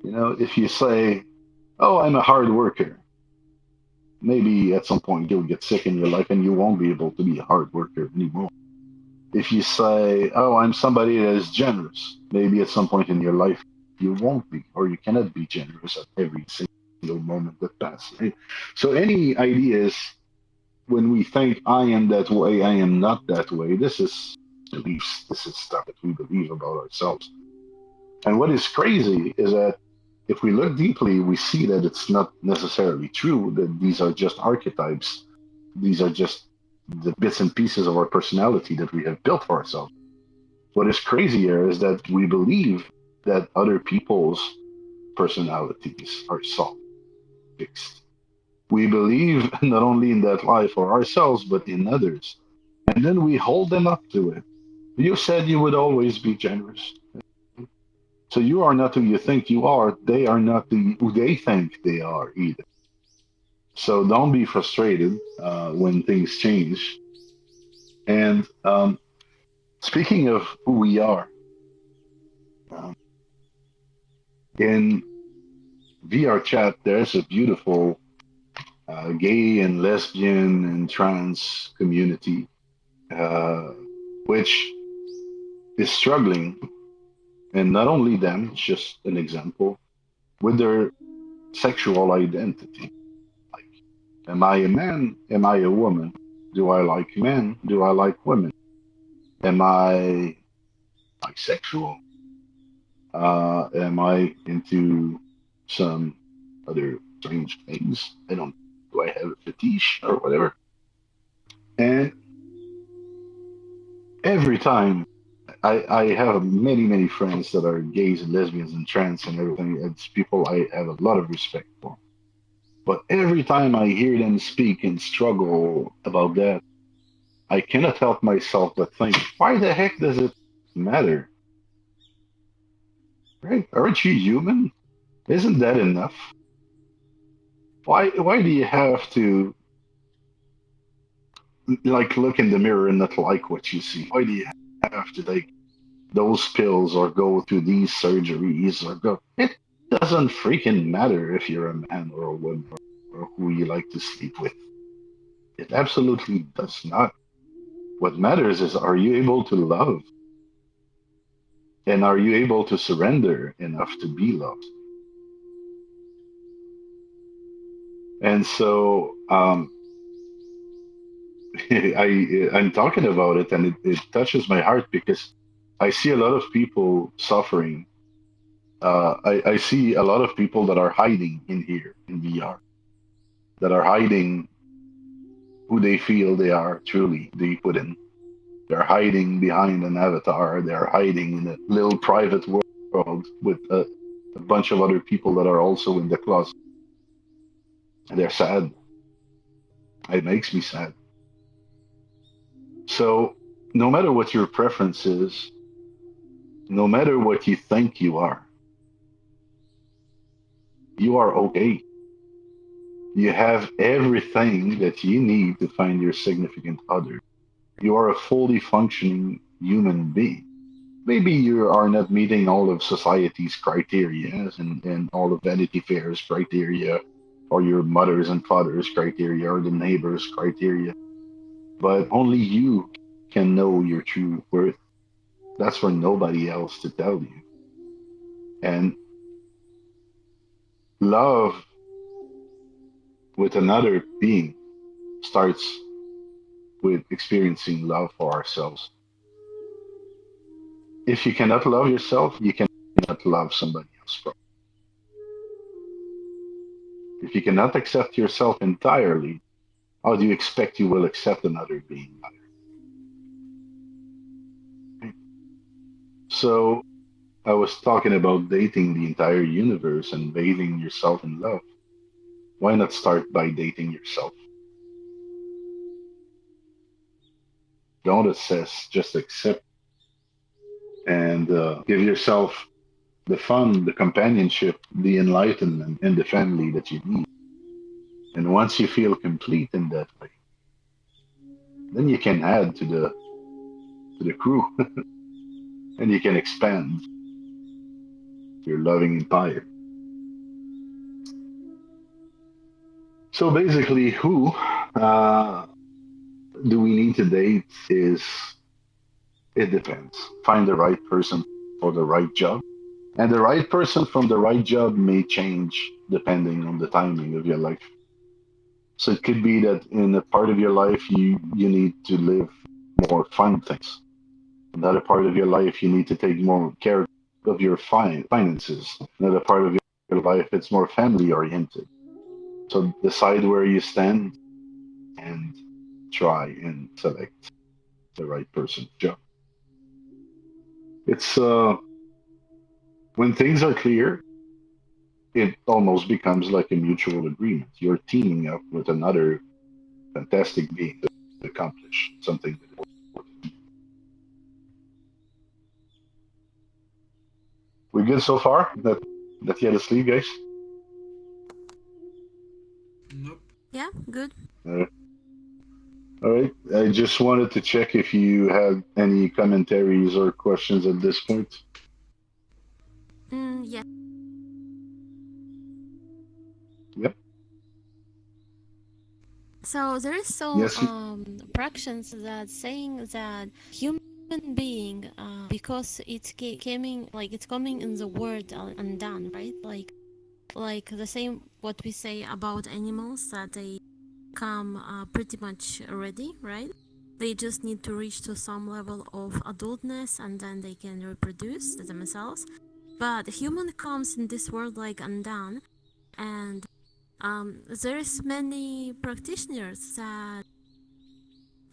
If you say, oh, I'm a hard worker, maybe at some point you'll get sick in your life and you won't be able to be a hard worker anymore. If you say, oh, I'm somebody that is generous, maybe at some point in your life you won't be, or you cannot be generous at every single moment that passes. Right? So any ideas, when we think I am that way, I am not that way, this is beliefs, this is stuff that we believe about ourselves. And what is crazy is that if we look deeply, we see that it's not necessarily true, that these are just archetypes. These are just the bits and pieces of our personality that we have built for ourselves. What is crazier is that we believe that other people's personalities are soft, fixed. We believe not only in that lie for ourselves, but in others. And then we hold them up to it. You said you would always be generous. So you are not who you think you are. They are not who they think they are either. So don't be frustrated when things change. And speaking of who we are, um, in VR chat, there's a beautiful gay and lesbian and trans community, which is struggling, and not only them, it's just an example, with their sexual identity. Like, am I a man? Am I a woman? Do I like men? Do I like women? Am I bisexual? Am I into some other strange things? I don't. Do I have a fetish or whatever? And every time I have many friends that are gays and lesbians and trans and everything. It's people I have a lot of respect for. But every time I hear them speak and struggle about that, I cannot help myself but think, why the heck does it matter? Right? Aren't you human? Isn't that enough? Why do you have to like look in the mirror and not like what you see? Why do you have to take those pills or go through these surgeries or go? It doesn't freaking matter if you're a man or a woman or who you like to sleep with. It absolutely does not. What matters is, are you able to love? And are you able to surrender enough to be loved? And so I'm talking about it, and it touches my heart because I see a lot of people suffering. I see a lot of people that are hiding in here in VR, that are hiding who they feel they are truly deep within. They're hiding behind an avatar. They're hiding in a little private world with a bunch of other people that are also in the closet. And they're sad. It makes me sad. So, no matter what your preference is, no matter what you think you are okay. You have everything that you need to find your significant other. You are a fully functioning human being. Maybe you are not meeting all of society's criteria and all of Vanity Fair's criteria, or your mother's and father's criteria, or the neighbor's criteria, but only you can know your true worth. That's for nobody else to tell you. And love with another being starts with experiencing love for ourselves. If you cannot love yourself, you cannot love somebody else. If you cannot accept yourself entirely, how do you expect you will accept another being? So I was talking about dating the entire universe and bathing yourself in love. Why not start by dating yourself? Don't assess, just accept, and give yourself the fun, the companionship, the enlightenment, and the family that you need. And once you feel complete in that way, then you can add to the crew, and you can expand your loving empire. So basically, who do we need to date is, it depends. Find the right person for the right job. And the right person from the right job may change depending on the timing of your life. So it could be that in a part of your life you need to live more fun things. Another part of your life you need to take more care of your finances. Another part of your life it's more family oriented. So decide where you stand and try and select the right person job. It's when things are clear, it almost becomes like a mutual agreement. You're teaming up with another fantastic being to accomplish something. We good so far? That you had to sleep, guys? Nope. Yeah, good. All right. I just wanted to check if you had any commentaries or questions at this point. Yeah. Yep. So there is Yes. fractions that saying that human being, because it's coming like it's coming in the word undone, right? Like the same what we say about animals, that they come pretty much ready, right? They just need to reach to some level of adultness and then they can reproduce themselves. But human comes in this world like undone, and there is many practitioners that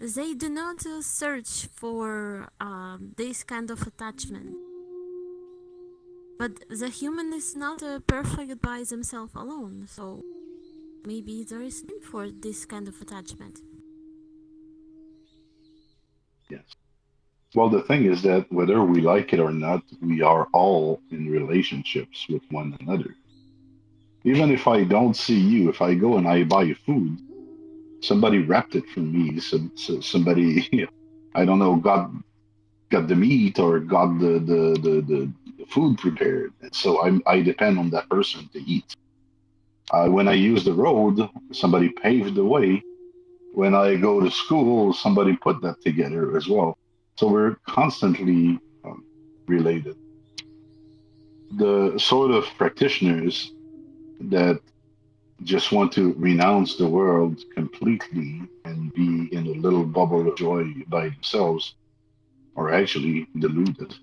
they do not search for this kind of attachment. But the human is not perfect by themselves alone, so maybe there is need for this kind of attachment. Yes. Well, the thing is that whether we like it or not, we are all in relationships with one another. Even if I don't see you, if I go and I buy food, somebody wrapped it for me. Somebody, I don't know, got the meat or got the food prepared. And so I depend on that person to eat. When I use the road, somebody paved the way. When I go to school, somebody put that together as well. So we're constantly related. The sort of practitioners that just want to renounce the world completely and be in a little bubble of joy by themselves are actually deluded.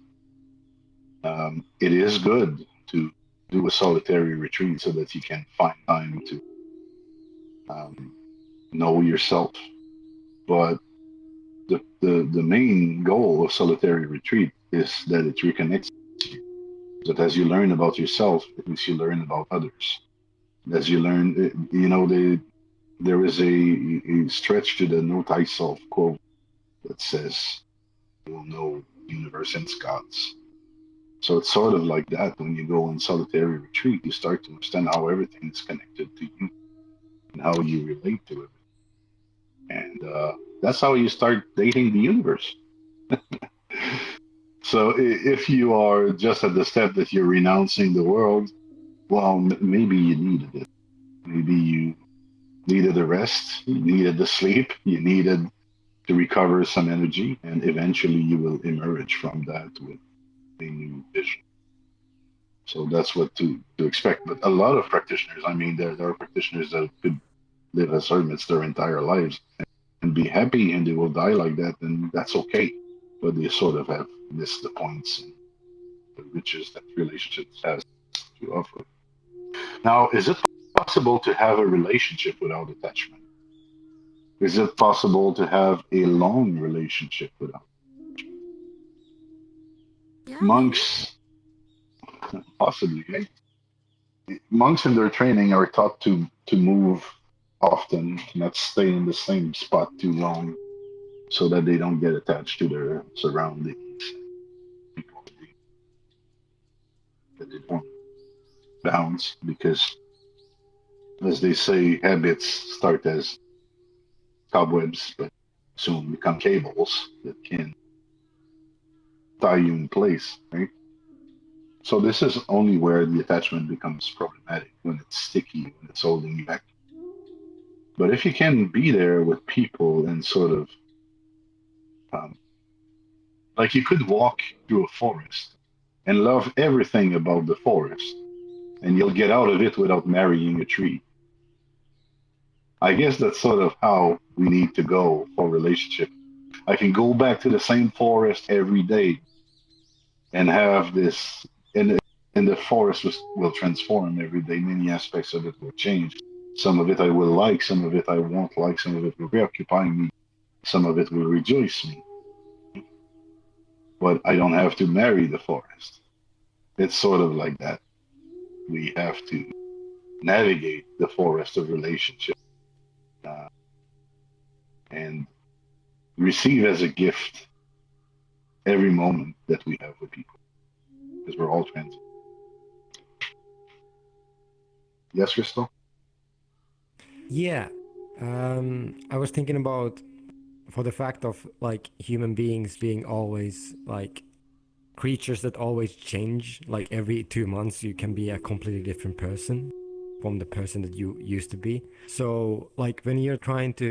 It is good to do a solitary retreat so that you can find time to know yourself. But the main goal of solitary retreat is that it reconnects you. That as you learn about yourself, it makes you learn about others. As you learn, there is a stretch to the "Know Thyself" quote that says, "You will know universe and gods." So it's sort of like that. When you go on solitary retreat, you start to understand how everything is connected to you and how you relate to it. And that's how you start dating the universe. So if you are just at the step that you're renouncing the world, well, maybe you needed it. Maybe you needed a rest, you needed the sleep, you needed to recover some energy, and eventually you will emerge from that with a new vision. So that's what to expect. But a lot of practitioners, I mean, there are practitioners that could live as hermits their entire lives and be happy, and they will die like that, and that's okay. But they sort of have missed the points and the riches that relationships has to offer. Now, is it possible to have a relationship without attachment? Is it possible to have a long relationship without Yeah, maybe. monks? Possibly, right? Monks in their training are taught to move often, not stay in the same spot too long, so that they don't get attached to their surroundings, people that they don't bounce. Because, as they say, habits start as cobwebs, but soon become cables that can tie you in place, right? So this is only where the attachment becomes problematic, when it's sticky, when it's holding you back. But if you can be there with people and sort of, um, like you could walk through a forest and love everything about the forest, and you'll get out of it without marrying a tree. I guess that's sort of how we need to go for relationship. I can go back to the same forest every day and have this, and the forest will transform every day. Many aspects of it will change. Some of it I will like, some of it I won't like, some of it will preoccupy me, some of it will rejoice me. But I don't have to marry the forest. It's sort of like that. We have to navigate the forest of relationship, uh, and receive as a gift every moment that we have with people, because we're all transient. Yes, Crystal? Yeah. I was thinking about for the fact of like human beings being always like creatures that always change. Like every 2 months, you can be a completely different person from the person that you used to be. So, like when you're trying to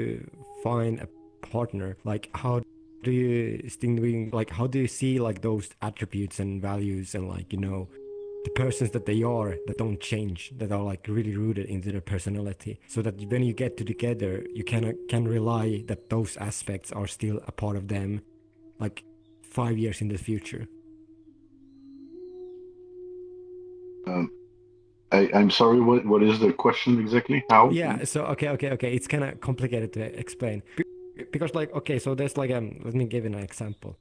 find a partner, like how do you distinguish? Like how do you see like those attributes and values and like the persons that they are that don't change, that are like really rooted into their personality, so that when you get together, you can rely that those aspects are still a part of them, like 5 years in the future. I'm sorry, what is the question exactly? How? Yeah, so okay, it's kind of complicated to explain because like okay, so there's like let me give you an example.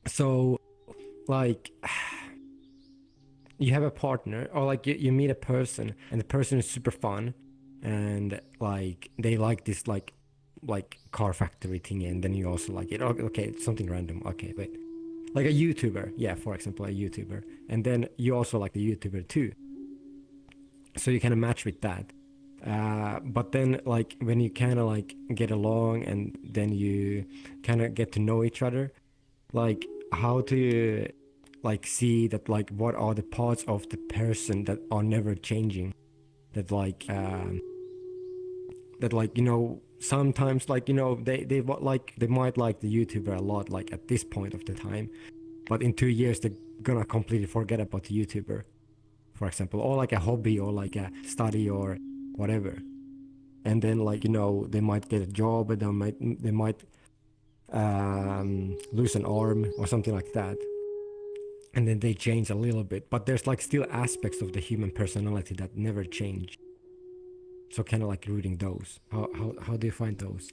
So like you have a partner, or like you meet a person and the person is super fun, and like they like this like car factory thing, and then you also like it. Okay, it's something random. Okay, wait, like a YouTuber, yeah, for example, a YouTuber, and then you also like the YouTuber too, so you kind of match with that. But then like when you kind of like get along and then you kind of get to know each other, like how do you like see that, like what are the parts of the person that are never changing, that like sometimes like they might like the YouTuber a lot, like at this point of the time, but in 2 years they're gonna completely forget about the YouTuber, for example, or like a hobby or like a study or whatever. And then like they might get a job, and they might lose an arm or something like that, and then they change a little bit, but there's like still aspects of the human personality that never change. So kind of like rooting those. How do you find those?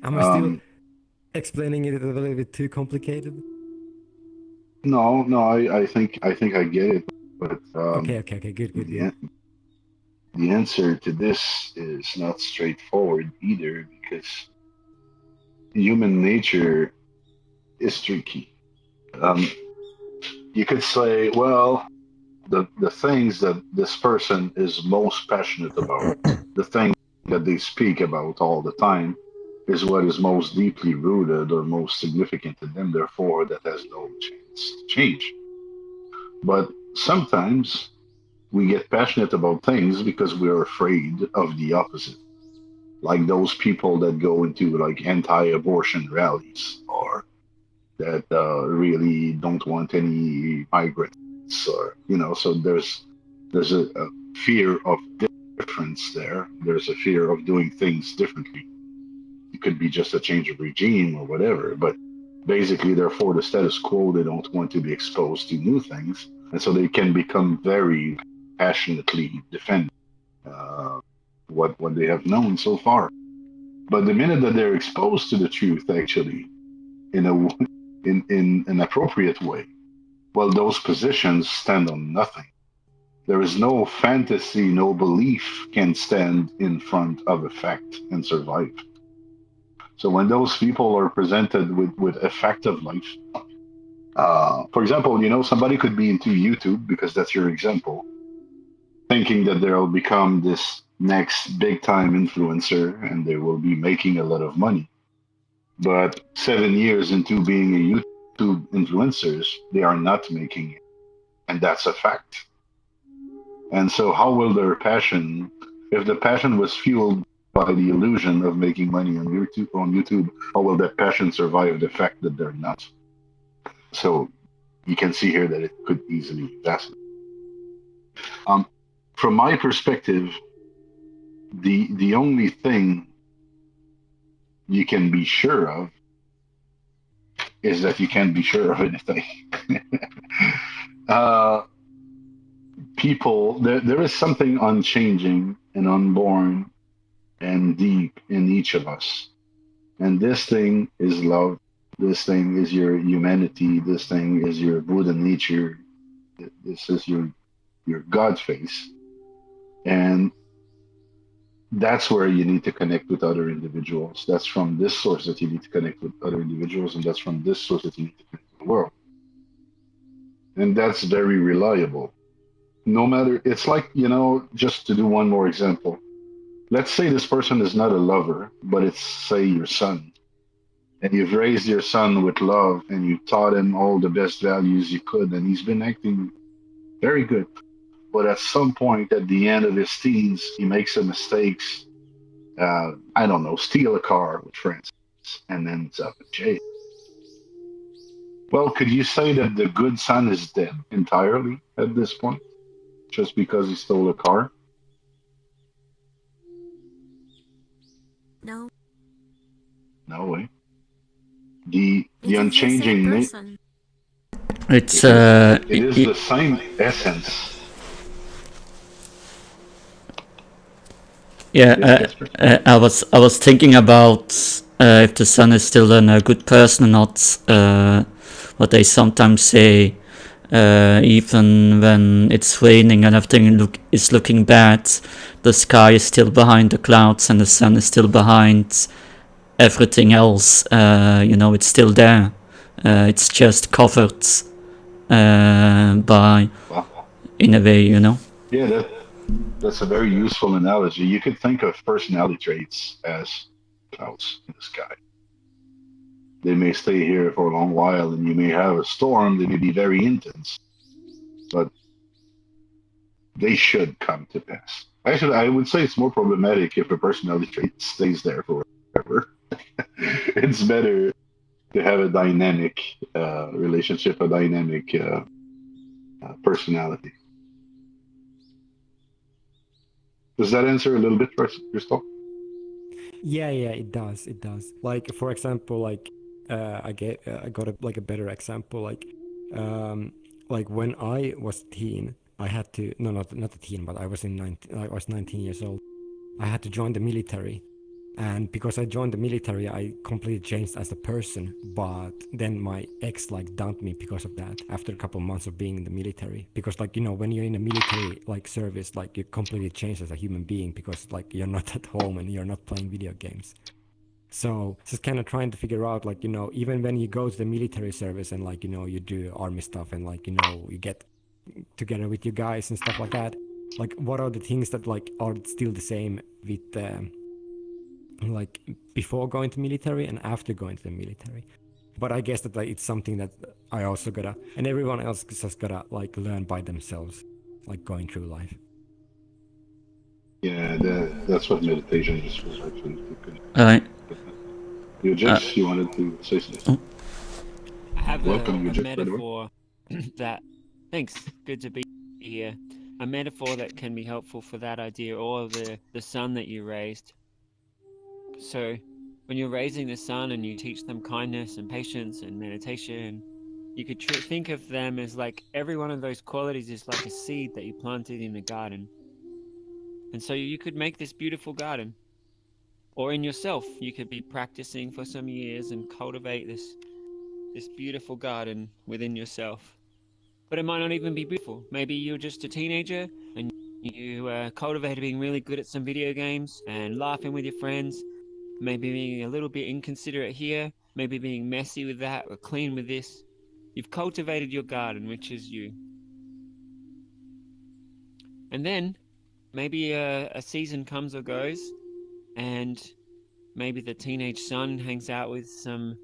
Am I still Um, explaining it a little bit too complicated? no, I think I get it, but Okay, good. the the answer to this is not straightforward either, because human nature is tricky. Um, you could say, well, the things that this person is most passionate about, the thing that they speak about all the time, is what is most deeply rooted or most significant to them, therefore, that has no chance to change. But sometimes we get passionate about things because we're afraid of the opposite. Like those people that go into like anti-abortion rallies, or that really don't want any migrants, or so there's a fear of difference there. There's a fear of doing things differently. It could be just a change of regime or whatever, but basically they're for the status quo. They don't want to be exposed to new things, and so they can become very passionately defend uh, what they have known so far. But the minute that they're exposed to the truth, actually, in a in an appropriate way, well, those positions stand on nothing. There is no fantasy, no belief can stand in front of a fact and survive. So when those people are presented with a fact of life, for example, somebody could be into YouTube, because that's your example, thinking that they'll become this next big time influencer and they will be making a lot of money. But 7 years into being a YouTube influencers, they are not making it. And that's a fact. And so how will their passion, if the passion was fueled by the illusion of making money on YouTube, how will that passion survive the fact that they're not? So you can see here that it could easily vacillate. From my perspective, the only thing you can be sure of is that you can't be sure of anything. People, there is something unchanging and unborn and deep in each of us. And this thing is love. This thing is your humanity. This thing is your Buddha nature. This is your God face. And that's where you need to connect with other individuals. That's from this source that you need to connect with other individuals, and that's from this source that you need to connect with the world. And that's very reliable. no matter, it's like, just to do one more example. Let's say this person is not a lover, but it's, say, your son. And you've raised your son with love and you taught him all the best values you could, and he's been acting very good. But at some point, at the end of his teens, he makes some mistakes. I don't know, steal a car with friends, and ends up in jail. Well, could you say that the good son is dead entirely at this point, just because he stole a car? No, No way. The it is the same unchanging person. It's it is y- the same essence. yeah. Yes, Casper? I was thinking about if the son is still a good person or not. What they sometimes say, even when it's raining and everything is looking bad, the sky is still behind the clouds and the sun is still behind everything else. It's still there. It's just covered by, Wow. in a way. Yeah, that's a very useful analogy. You could think of personality traits as clouds in the sky. They may stay here for a long while, and you may have a storm that may be very intense, but they should come to pass. Actually, I would say it's more problematic if a personality trait stays there forever. It's better to have a dynamic relationship, a dynamic personality. Does that answer a little bit, Christoph? Yeah, it does. It does. Like, for example, like I got a better example. Like when I was teen, I had to not a teen, but I was 19 years old. I had to join the military, and because I joined the military, I completely changed as a person. But then my ex like dumped me because of that after a couple of months of being in the military. Because when you're in a military like service, like you completely change as a human being because like you're not at home and you're not playing video games. So just kind of trying to figure out even when you go to the military service and you do army stuff and you get together with your guys and stuff like that. Like what are the things that like are still the same with like before going to military and after going to the military. But I guess that it's something that I also gotta, and everyone else just gotta like learn by themselves, like going through life. Yeah, that's what meditation is for, actually. To connect. Uh, You, Jess, you wanted to say something? I have Welcome, a Eugene, by the way. metaphor that, thanks, good to be here. A metaphor that can be helpful for that idea, or the son that you raised. So when you're raising the son and you teach them kindness and patience and meditation, you could think of them as like every one of those qualities is like a seed that you planted in a garden. And so you could make this beautiful garden. Or in yourself, you could be practicing for some years and cultivate this beautiful garden within yourself. But it might not even be beautiful. Maybe you're just a teenager and you cultivated being really good at some video games and laughing with your friends, maybe being a little bit inconsiderate here, maybe being messy with that or clean with this. You've cultivated your garden, which is you. And then maybe a season comes or goes, and maybe the teenage son hangs out with some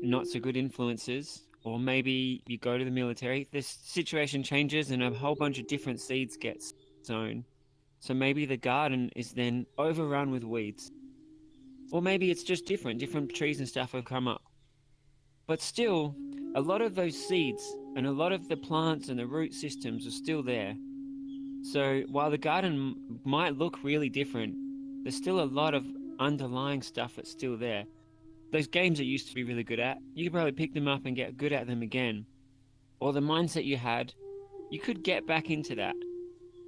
not so good influences, or maybe you go to the military. This situation changes and a whole bunch of different seeds get sown. So maybe the garden is then overrun with weeds. Or maybe it's just different trees and stuff have come up. But still, a lot of those seeds and a lot of the plants and the root systems are still there. So while the garden might look really different, there's still a lot of underlying stuff that's still there. Those games that you used to be really good at, you could probably pick them up and get good at them again. Or the mindset you had, you could get back into that.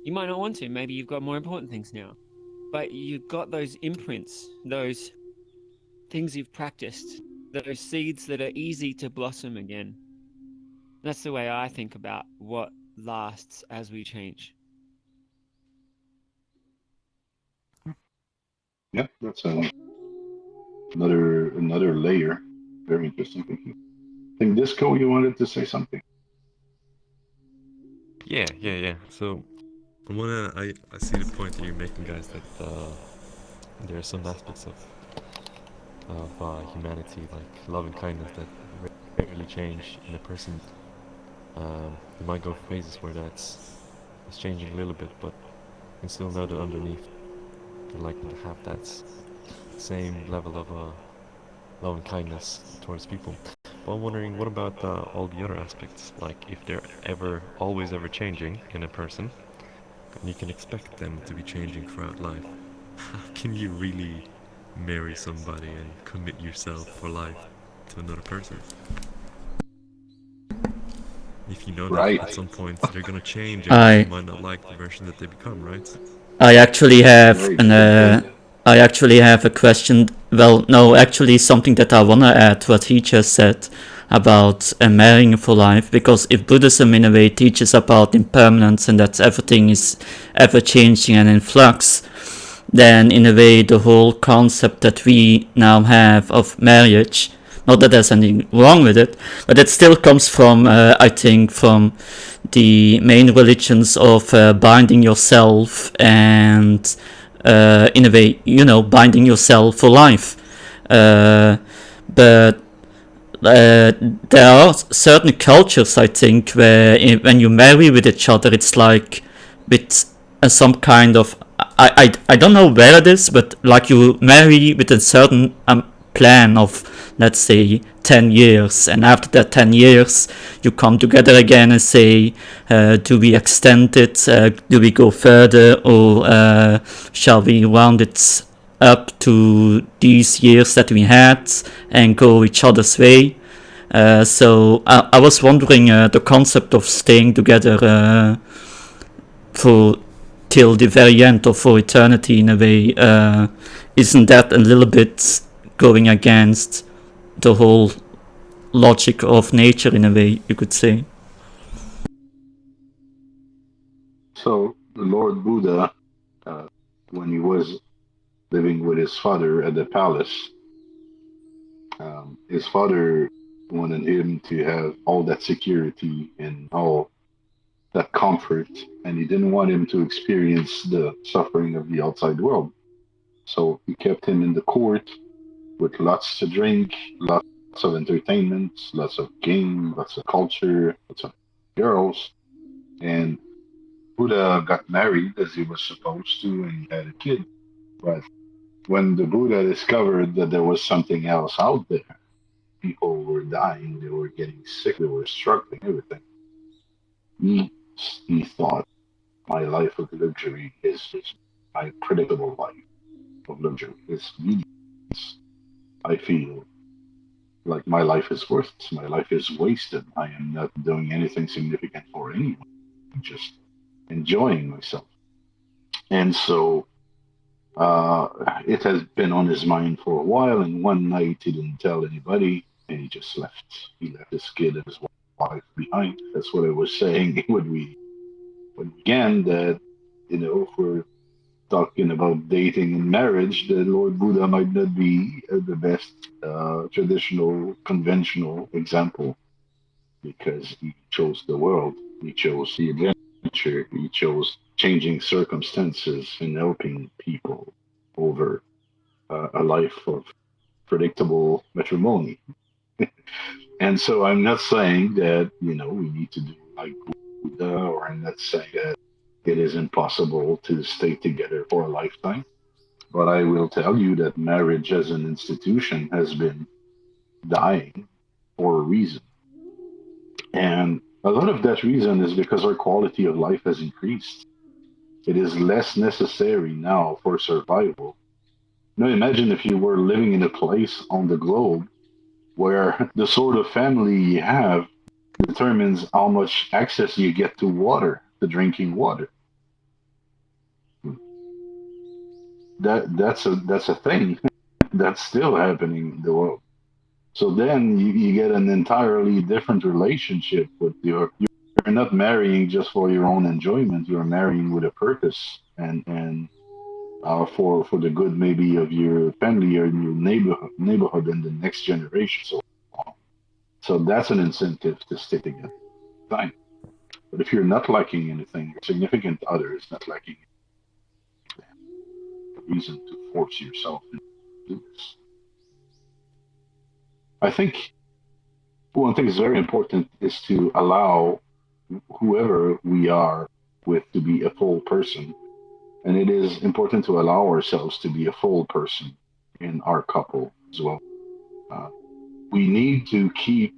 You might not want to, maybe you've got more important things now. But you've got those imprints, those things you've practiced, those seeds that are easy to blossom again. That's the way I think about what lasts as we change. Yeah, that's another layer. Very interesting. Thank you. I think Disco, you wanted to say something. Yeah. So, I see the point that you're making, guys, that there are some aspects of humanity, like love and kindness, that rarely change in a person. You might go phases where it's changing a little bit, but you can still know that underneath you like to have that same level of love and kindness towards people. But I'm wondering, what about all the other aspects? Like, if they're always ever changing in a person, and you can expect them to be changing throughout life, how can you really marry somebody and commit yourself for life to another person? If you know that Right. at some point they're gonna change and you might not like the version that they become, right? I actually have Very an good. I actually have a question. Well, no, actually something that I wanna add to what he just said about marrying for life, because if Buddhism in a way teaches about impermanence and that everything is ever changing and in flux, then in a way the whole concept that we now have of marriage, not that there's anything wrong with it, but it still comes from, I think, from the main religions of binding yourself and, in a way, binding yourself for life. But there are certain cultures, I think, where when you marry with each other, it's like with some kind of, I don't know where it is, but like you marry with a certain plan of, let's say, 10 years, and after that 10 years you come together again and say, do we extend it, do we go further, or shall we round it up to these years that we had and go each other's way. So I was wondering, the concept of staying together for till the very end or for eternity in a way, isn't that a little bit going against the whole logic of nature in a way, you could say? So the Lord Buddha, when he was living with his father at the palace, his father wanted him to have all that security and all that comfort, and he didn't want him to experience the suffering of the outside world. So he kept him in the court with lots to drink, lots of entertainment, lots of game, lots of culture, lots of girls. And Buddha got married as he was supposed to and he had a kid. But when the Buddha discovered that there was something else out there, people were dying, they were getting sick, they were struggling, everything. He, he thought, my life of luxury is my predictable life of luxury. It's meaningless. I feel like my life is worthless. My life is wasted. I am not doing anything significant for anyone. I'm just enjoying myself. And so it has been on his mind for a while. And one night he didn't tell anybody, and he just left. He left his kid and his wife behind. That's what I was saying when we began. That if we're talking about dating and marriage, the Lord Buddha might not be the best traditional, conventional example, because he chose the world, he chose the adventure, he chose changing circumstances and helping people over a life of predictable matrimony. And so I'm not saying that, we need to do like Buddha, or I'm not saying that it is impossible to stay together for a lifetime. But I will tell you that marriage as an institution has been dying for a reason. And a lot of that reason is because our quality of life has increased. It is less necessary now for survival. Now imagine if you were living in a place on the globe where the sort of family you have determines how much access you get to water, to drinking water. That's a thing that's still happening in the world. So then you get an entirely different relationship with you're not marrying just for your own enjoyment. You're marrying with a purpose, and for the good maybe of your family or your neighborhood and the next generation. So that's an incentive to stay together. Fine. But if you're not lacking anything, your significant other is not lacking a reason to force yourself to do this. I think one thing that's very important is to allow whoever we are with to be a full person. And it is important to allow ourselves to be a full person in our couple as well. We need to keep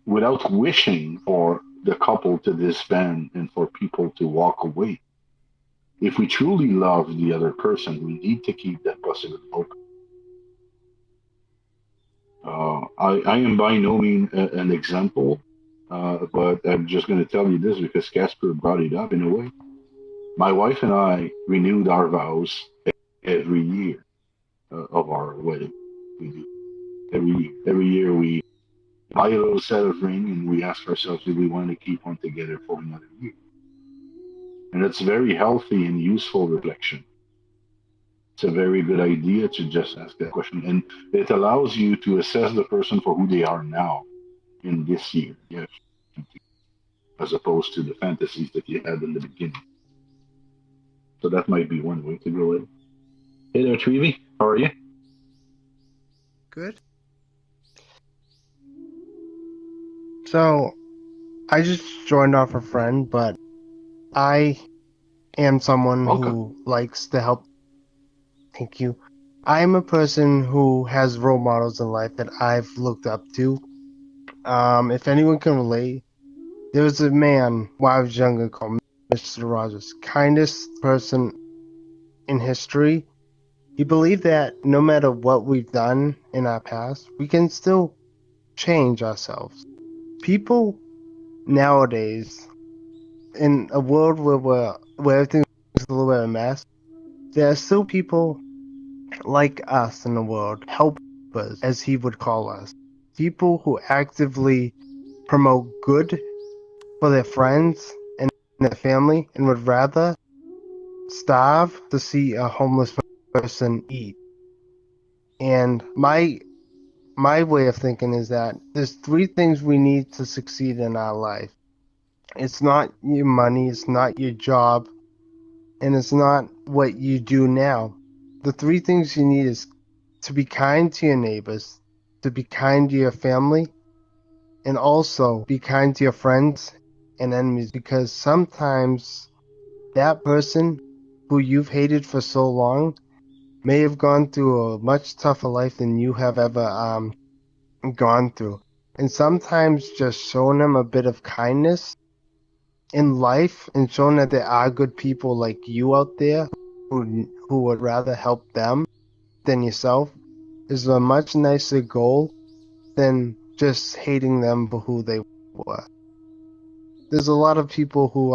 without wishing for the couple to disband and for people to walk away. If we truly love the other person, we need to keep that possibility open. I am by no means an example, but I'm just going to tell you this because Casper brought it up in a way. My wife and I renewed our vows every year of our wedding. We do every year we buy a little set of ring and we ask ourselves, do we want to keep on together for another year? And it's very healthy and useful reflection. It's a very good idea to just ask that question, and it allows you to assess the person for who they are now in this year, yes, as opposed to the fantasies that you had in the beginning. So that might be one way to go in. Hey there, Treevy. How are you? Good. So, I just joined off a friend, but I am someone Welcome. who likes to help. Thank you. I'm a person who has role models in life that I've looked up to. If anyone can relate, there was a man when I was younger called Mr. Rogers, kindest person in history. He believed that no matter what we've done in our past, we can still change ourselves. People nowadays, in a world where everything is a little bit of a mess, there are still people like us in the world, helpers, as he would call us. People who actively promote good for their friends and their family and would rather starve to see a homeless person eat. And my way of thinking is that there's three things we need to succeed in our life. It's not your money, it's not your job, and it's not what you do now. The three things you need is to be kind to your neighbors, to be kind to your family, and also be kind to your friends and enemies, because sometimes that person who you've hated for so long may have gone through a much tougher life than you have ever gone through. And sometimes just showing them a bit of kindness in life and showing that there are good people like you out there who would rather help them than yourself is a much nicer goal than just hating them for who they were. There's a lot of people who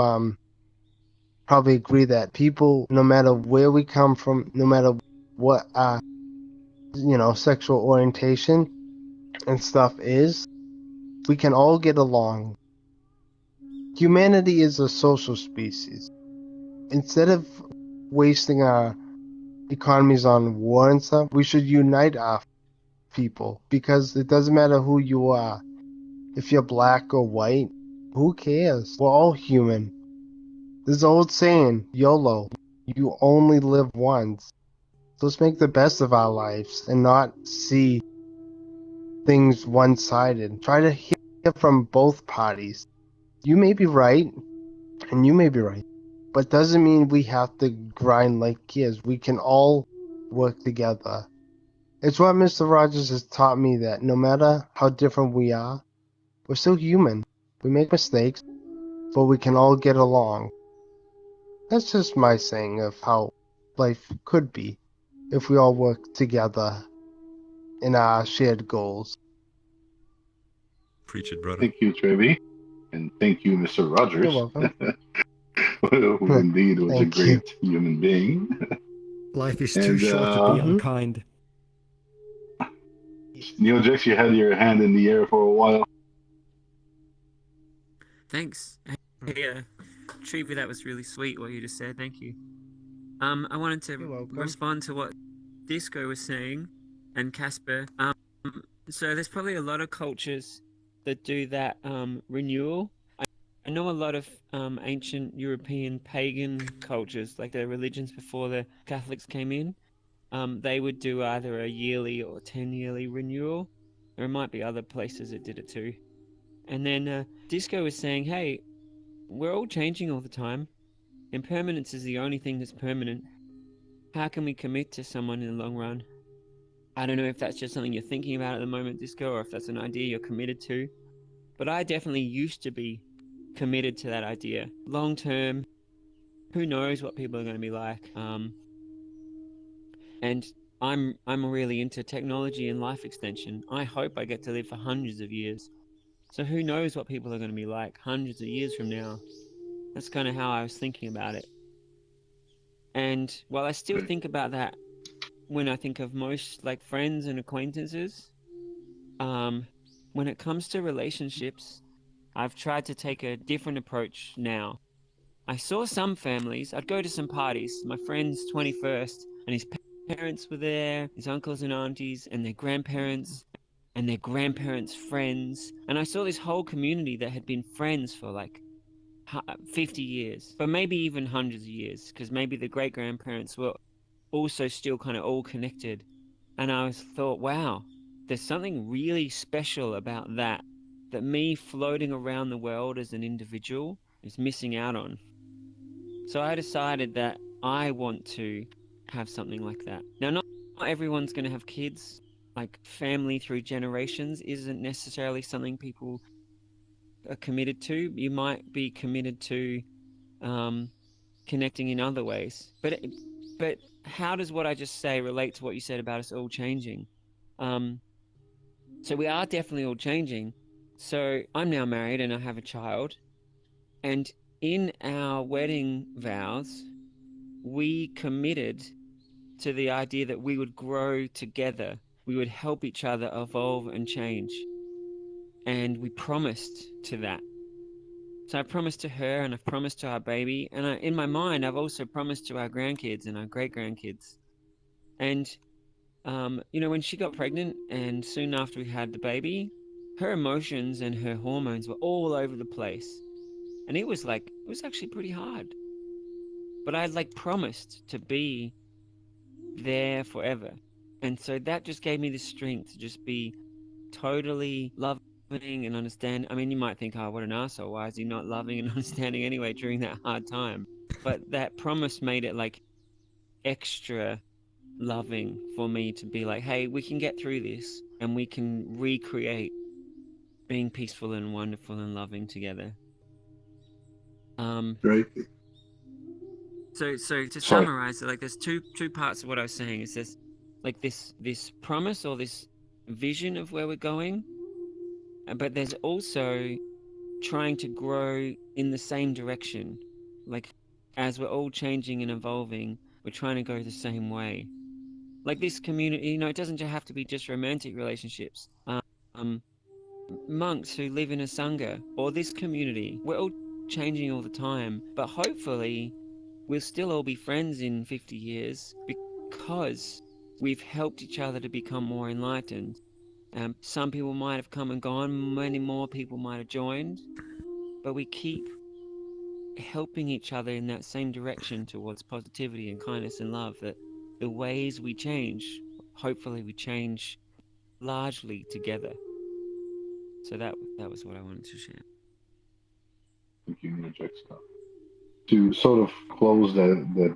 probably agree that people, no matter where we come from, no matter what sexual orientation and stuff is, we can all get along. Humanity is a social species. Instead of wasting our economies on war and stuff, we should unite our people, because it doesn't matter who you are. If you're black or white, who cares? We're all human. There's an old saying, YOLO, you only live once. So let's make the best of our lives and not see things one-sided. Try to hear from both parties. You may be right, and you may be right, but doesn't mean we have to grind like kids. We can all work together. It's what Mr. Rogers has taught me, that no matter how different we are, we're still human. We make mistakes, but we can all get along. That's just my saying of how life could be if we all work together in our shared goals. Preach it, brother. Thank you, Trevi. And thank you, Mr. Rogers. You're welcome. Who indeed was a Thank great human being. Life is too And, short to be Mhm. unkind. Neil Jax, you had your hand in the air for a while. Thanks. Hey, Treevy, that was really sweet what you just said. Thank you. I wanted You're to welcome. respond to what Disco was saying and Casper. So there's probably a lot of cultures that do that renewal. I know a lot of ancient European pagan cultures, like their religions before the Catholics came in, they would do either a yearly or 10-yearly renewal. There might be other places that did it too. And then Disco was saying, hey, we're all changing all the time. Impermanence is the only thing that's permanent. How can we commit to someone in the long run? I don't know if that's just something you're thinking about at the moment, Disco, or if that's an idea you're committed to. But I definitely used to be committed to that idea. Long term, who knows what people are going to be like. And I'm really into technology and life extension. I hope I get to live for hundreds of years. So who knows what people are going to be like hundreds of years from now. That's kind of how I was thinking about it. And while I still think about that when I think of most like friends and acquaintances, when it comes to relationships, I've tried to take a different approach now. I saw some families, I'd go to some parties, my friend's 21st, and his parents were there, his uncles and aunties, and their grandparents friends. And I saw this whole community that had been friends for like 50 years, but maybe even hundreds of years, because maybe the great-grandparents were also still kind of all connected. And I thought, wow, there's something really special about that me floating around the world as an individual is missing out on. So I decided that I want to have something like that. Now, not everyone's going to have kids. Like family through generations isn't necessarily something people are committed to. You might be committed to connecting in other ways. But how does what I just say relate to what you said about us all changing? So we are definitely all changing. So I'm now married and I have a child. And in our wedding vows, we committed to the idea that we would grow together. We would help each other evolve and change. And we promised to that. So I promised to her and I've promised to our baby. And in my mind, I've also promised to our grandkids and our great-grandkids. And, when she got pregnant and soon after we had the baby, her emotions and her hormones were all over the place. And it was actually pretty hard. But I promised to be there forever. And so that just gave me the strength to just be totally loving and understand. I mean, you might think, oh, what an asshole. Why is he not loving and understanding anyway during that hard time? But that promise made it extra loving for me to be like, hey, we can get through this and we can recreate being peaceful and wonderful and loving together. Great. So to summarize, there's two parts of what I was saying. It's this, this promise or this vision of where we're going, but there's also trying to grow in the same direction. As we're all changing and evolving, we're trying to go the same way. This community, it doesn't have to be just romantic relationships. Monks who live in a sangha, or this community, we're all changing all the time, but hopefully we'll still all be friends in 50 years because we've helped each other to become more enlightened. Some people might have come and gone, many more people might have joined, but we keep helping each other in that same direction towards positivity and kindness and love, that the ways we change, hopefully we change largely together. So that was what I wanted to share. Thank you, interject stuff. To sort of close that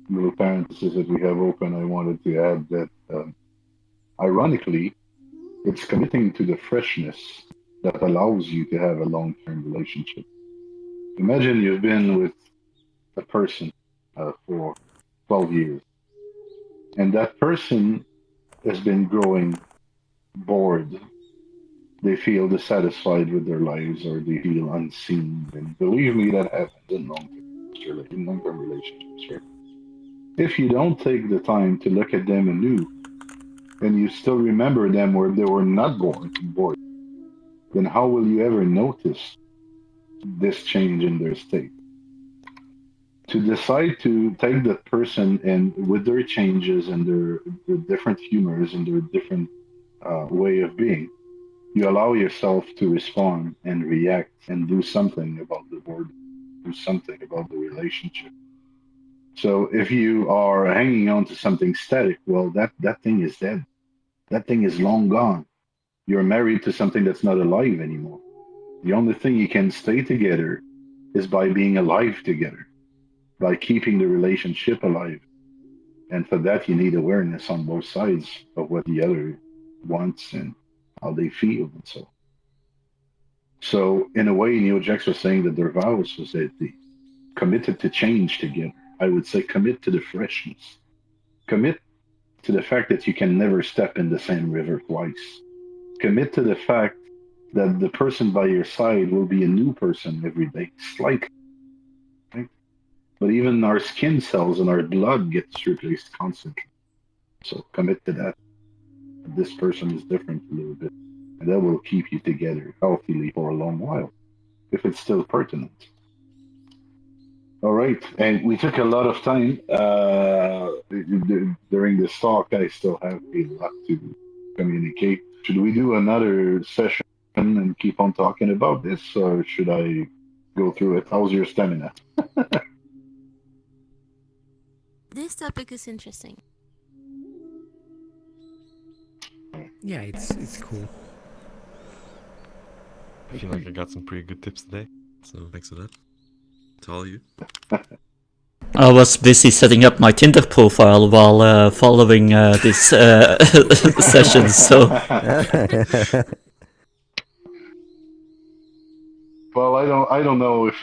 little parenthesis that we have open, I wanted to add that ironically, it's committing to the freshness that allows you to have a long-term relationship. Imagine you've been with a person for 12 years, and that person has been growing bored. They feel dissatisfied with their lives, or they feel unseen. And believe me, that happens in long-term relationships. Right? If you don't take the time to look at them anew, and you still remember them where they were not bored, then how will you ever notice this change in their state? To decide to take that person and with their changes and their different humors and their different way of being, you allow yourself to respond and react and do something about the word, do something about the relationship. So if you are hanging on to something static, well, that thing is dead. That thing is long gone. You're married to something that's not alive anymore. The only thing you can stay together is by being alive together, by keeping the relationship alive. And for that, you need awareness on both sides of what the other wants and how they feel and so on. So, in a way, Neil Jax was saying that their vows was that they committed to change together. I would say commit to the freshness. Commit to the fact that you can never step in the same river twice. Commit to the fact that the person by your side will be a new person every day, slightly. Right? But even our skin cells and our blood gets replaced constantly. So commit to that. This person is different a little bit. And that will keep you together healthily for a long while, if it's still pertinent. All right. And we took a lot of time during this talk. I still have a lot to communicate. Should we do another session and keep on talking about this, or should I go through it? How's your stamina? This topic is interesting. Yeah, it's cool. I feel like I got some pretty good tips today, so thanks for that. To all of you. I was busy setting up my Tinder profile while following this session, so Well, I don't know if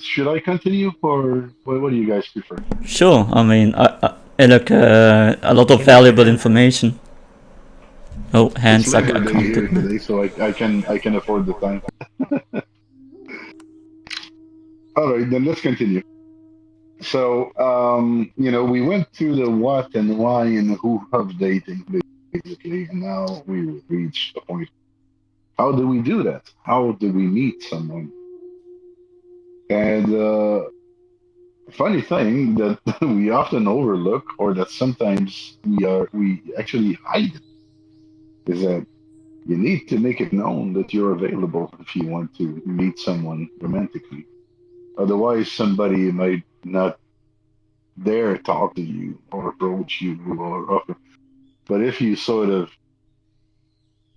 should I continue or what do you guys prefer? sure. I mean, I look a lot of valuable information. Oh, hands! It's I Labor Day can't here put my... today, so I can afford the time. All right, then let's continue. So, we went through the what and why and who of dating, basically, and now we reached the point. How do we do that? How do we meet someone? And funny thing that we often overlook, or that sometimes we actually hide, is that you need to make it known that you're available if you want to meet someone romantically. Otherwise, somebody might not dare talk to you or approach you or offer. But if you sort of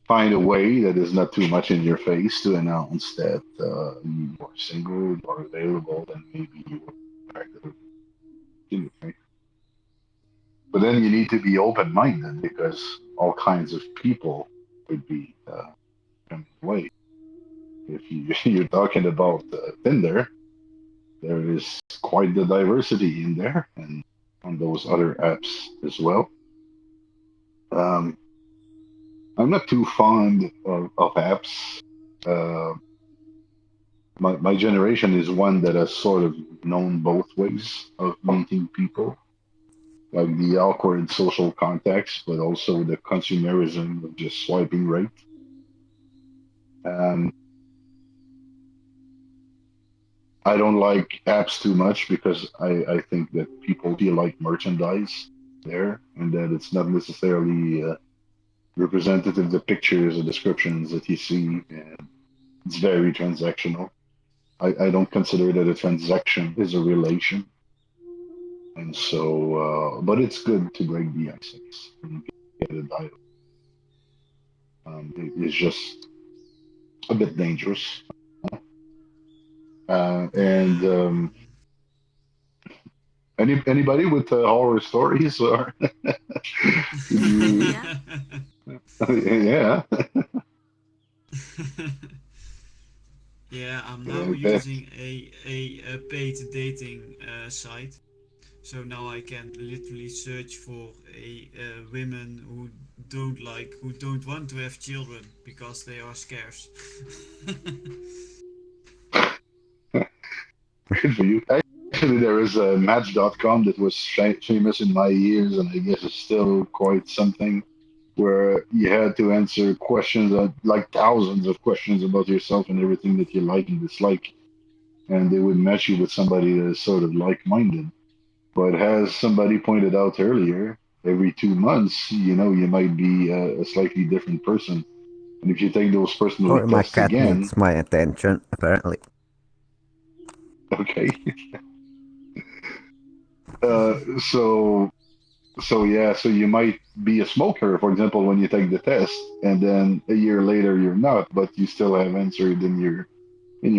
find a way that is not too much in your face to announce that you are single or available, then maybe you will attract it. Right? But then you need to be open-minded because all kinds of people could be coming away. If you're talking about Tinder, there is quite the diversity in there and on those other apps as well. I'm not too fond of apps. My generation is one that has sort of known both ways of meeting people, like the awkward social context, but also the consumerism of just swiping right. I don't like apps too much because I think that people feel like merchandise there, and that it's not necessarily representative the pictures or descriptions that you see, and it's very transactional. I don't consider that a transaction is a relation, and so but it's good to break the ice and get a dialogue. It's just a bit dangerous, and anybody with horror stories or Yeah. yeah. Yeah, I'm now Okay. using a paid dating site. So now I can literally search for women who don't want to have children because they are scarce. Good for you. Actually, there is a Match.com that was famous in my years, and I guess it's still quite something, where you had to answer questions, like thousands of questions about yourself and everything that you like and dislike, and they would match you with somebody that is sort of like-minded. But as somebody pointed out earlier, every 2 months, you might be a slightly different person. And if you take those personality Or my tests cat again, needs my attention, apparently. okay. So yeah, so you might be a smoker, for example, when you take the test, and then a year later you're not, but you still have answered in your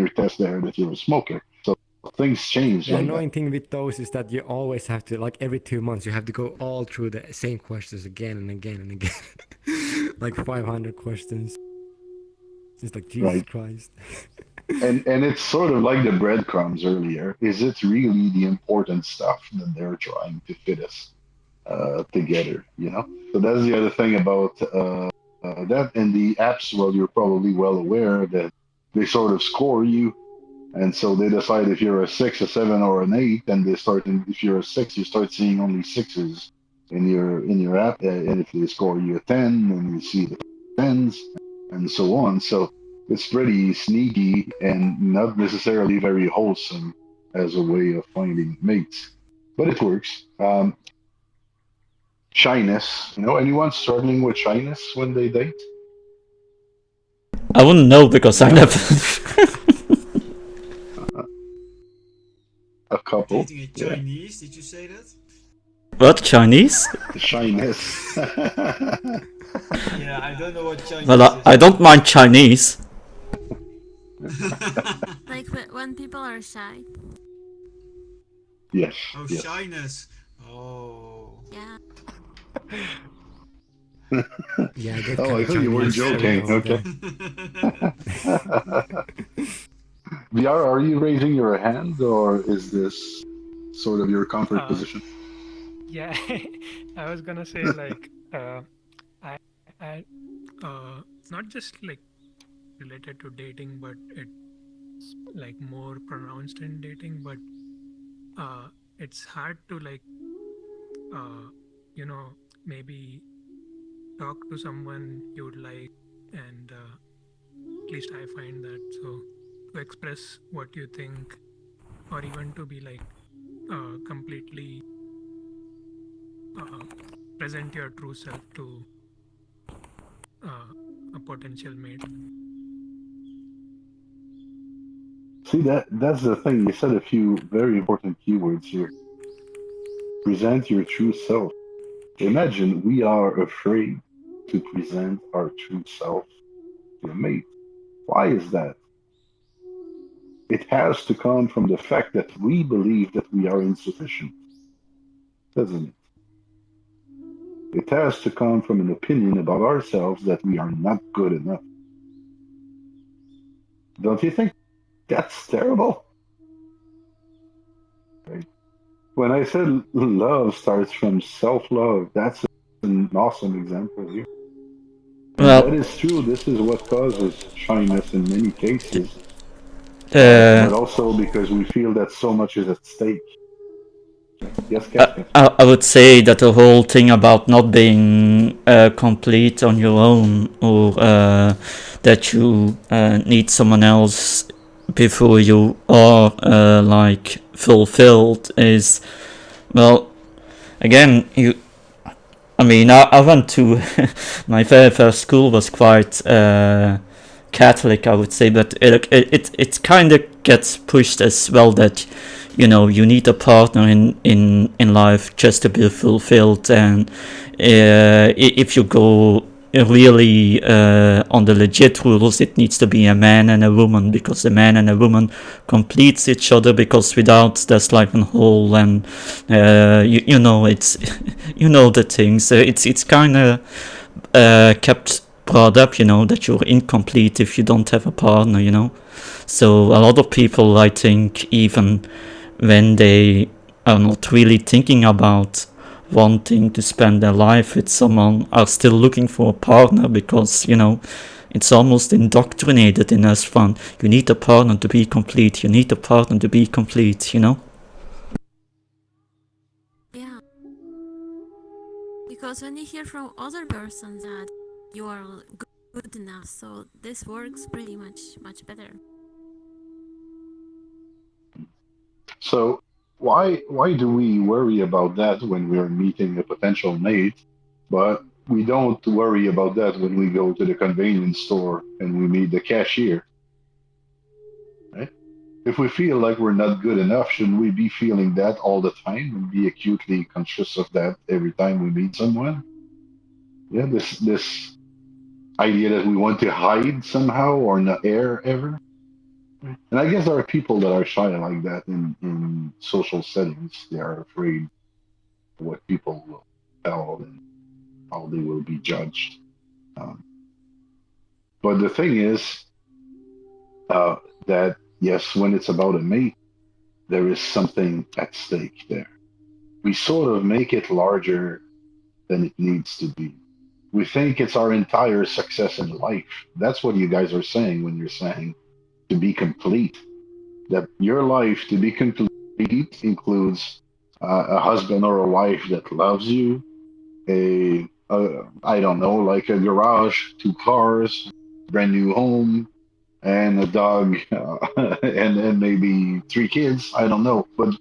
test there that you're a smoker. So things change The like that. annoying thing with those is that you always have to, like every 2 months, you have to go all through the same questions again and again and again. Like 500 questions. It's like, Jesus Right. Christ. And it's sort of like the breadcrumbs earlier. Is it really the important stuff that they're trying to fit us together? You know. So that's the other thing about that. And the apps. Well, you're probably well aware that they sort of score you, and so they decide if you're a 6, a 7, or an 8, and they start. If you're a 6, you start seeing only 6s in your app, and if they score you a 10, then you see the 10s, and so on. So it's pretty sneaky and not necessarily very wholesome as a way of finding mates, but it works. Shyness. You know, anyone struggling with shyness when they date? I wouldn't know because I No? never. A couple. Dating a Yeah. Chinese, did you say that? What, Chinese? Shyness. Yeah, I don't know what Chinese Well, is. I don't mind Chinese. Like when people are shy. Yes. Oh, Yes. shyness. Oh. Yeah. Yeah, I get Oh, kind I of thought you were Chinese every joking. now and Okay. then. VR, are you raising your hand, or is this sort of your comfort position? Yeah, I was gonna say like I it's not just like related to dating, but it's like more pronounced in dating. But it's hard to like you know maybe talk to someone you'd like, and at least I find that so to express what you think, or even to be like completely present your true self to a potential mate. See, that's the thing. You said a few very important keywords here. Present your true self. Imagine we are afraid to present our true self to a mate. Why is that? It has to come from the fact that we believe that we are insufficient, doesn't it? It has to come from an opinion about ourselves that we are not good enough. Don't you think that's terrible? Right? When I said love starts from self love, that's an awesome example here. And that Well, is true. This is what causes shyness in many cases, but uh, also because we feel that so much is at stake. Yes, Casca? I would say that the whole thing about not being complete on your own, or that you need someone else before you are like fulfilled, is, well, again, I mean, I went to my very first school was quite Catholic, I would say, but it kind of gets pushed as well that, you know, you need a partner in life just to be fulfilled, and if you go really on the legit rules, it needs to be a man and a woman, because the man and a woman completes each other, because without, there's like a hole, and you know, it's you know the things. It's kind of kept brought up, you know, that you're incomplete if you don't have a partner, you know. So a lot of people, I think, even when they are not really thinking about wanting to spend their life with someone, are still looking for a partner, because, you know, it's almost indoctrinated in us from, you need a partner to be complete, you need a partner to be complete, you know. Yeah. Because when you hear from other persons that you are good enough, so this works pretty much better. So why do we worry about that when we're meeting a potential mate, but we don't worry about that when we go to the convenience store and we meet the cashier, right? If we feel like we're not good enough, shouldn't we be feeling that all the time and be acutely conscious of that every time we meet someone? Yeah, this idea that we want to hide somehow or not air ever. And I guess there are people that are shy like that in social settings. They are afraid of what people will tell and how they will be judged. Um, but the thing is that, yes, when it's about a mate, there is something at stake there. We sort of make it larger than it needs to be. We think it's our entire success in life. That's what you guys are saying when you're saying to be complete. That your life to be complete includes a husband or a wife that loves you, I don't know, like a garage, 2 cars, brand new home, and a dog, and maybe 3 kids. I don't know. But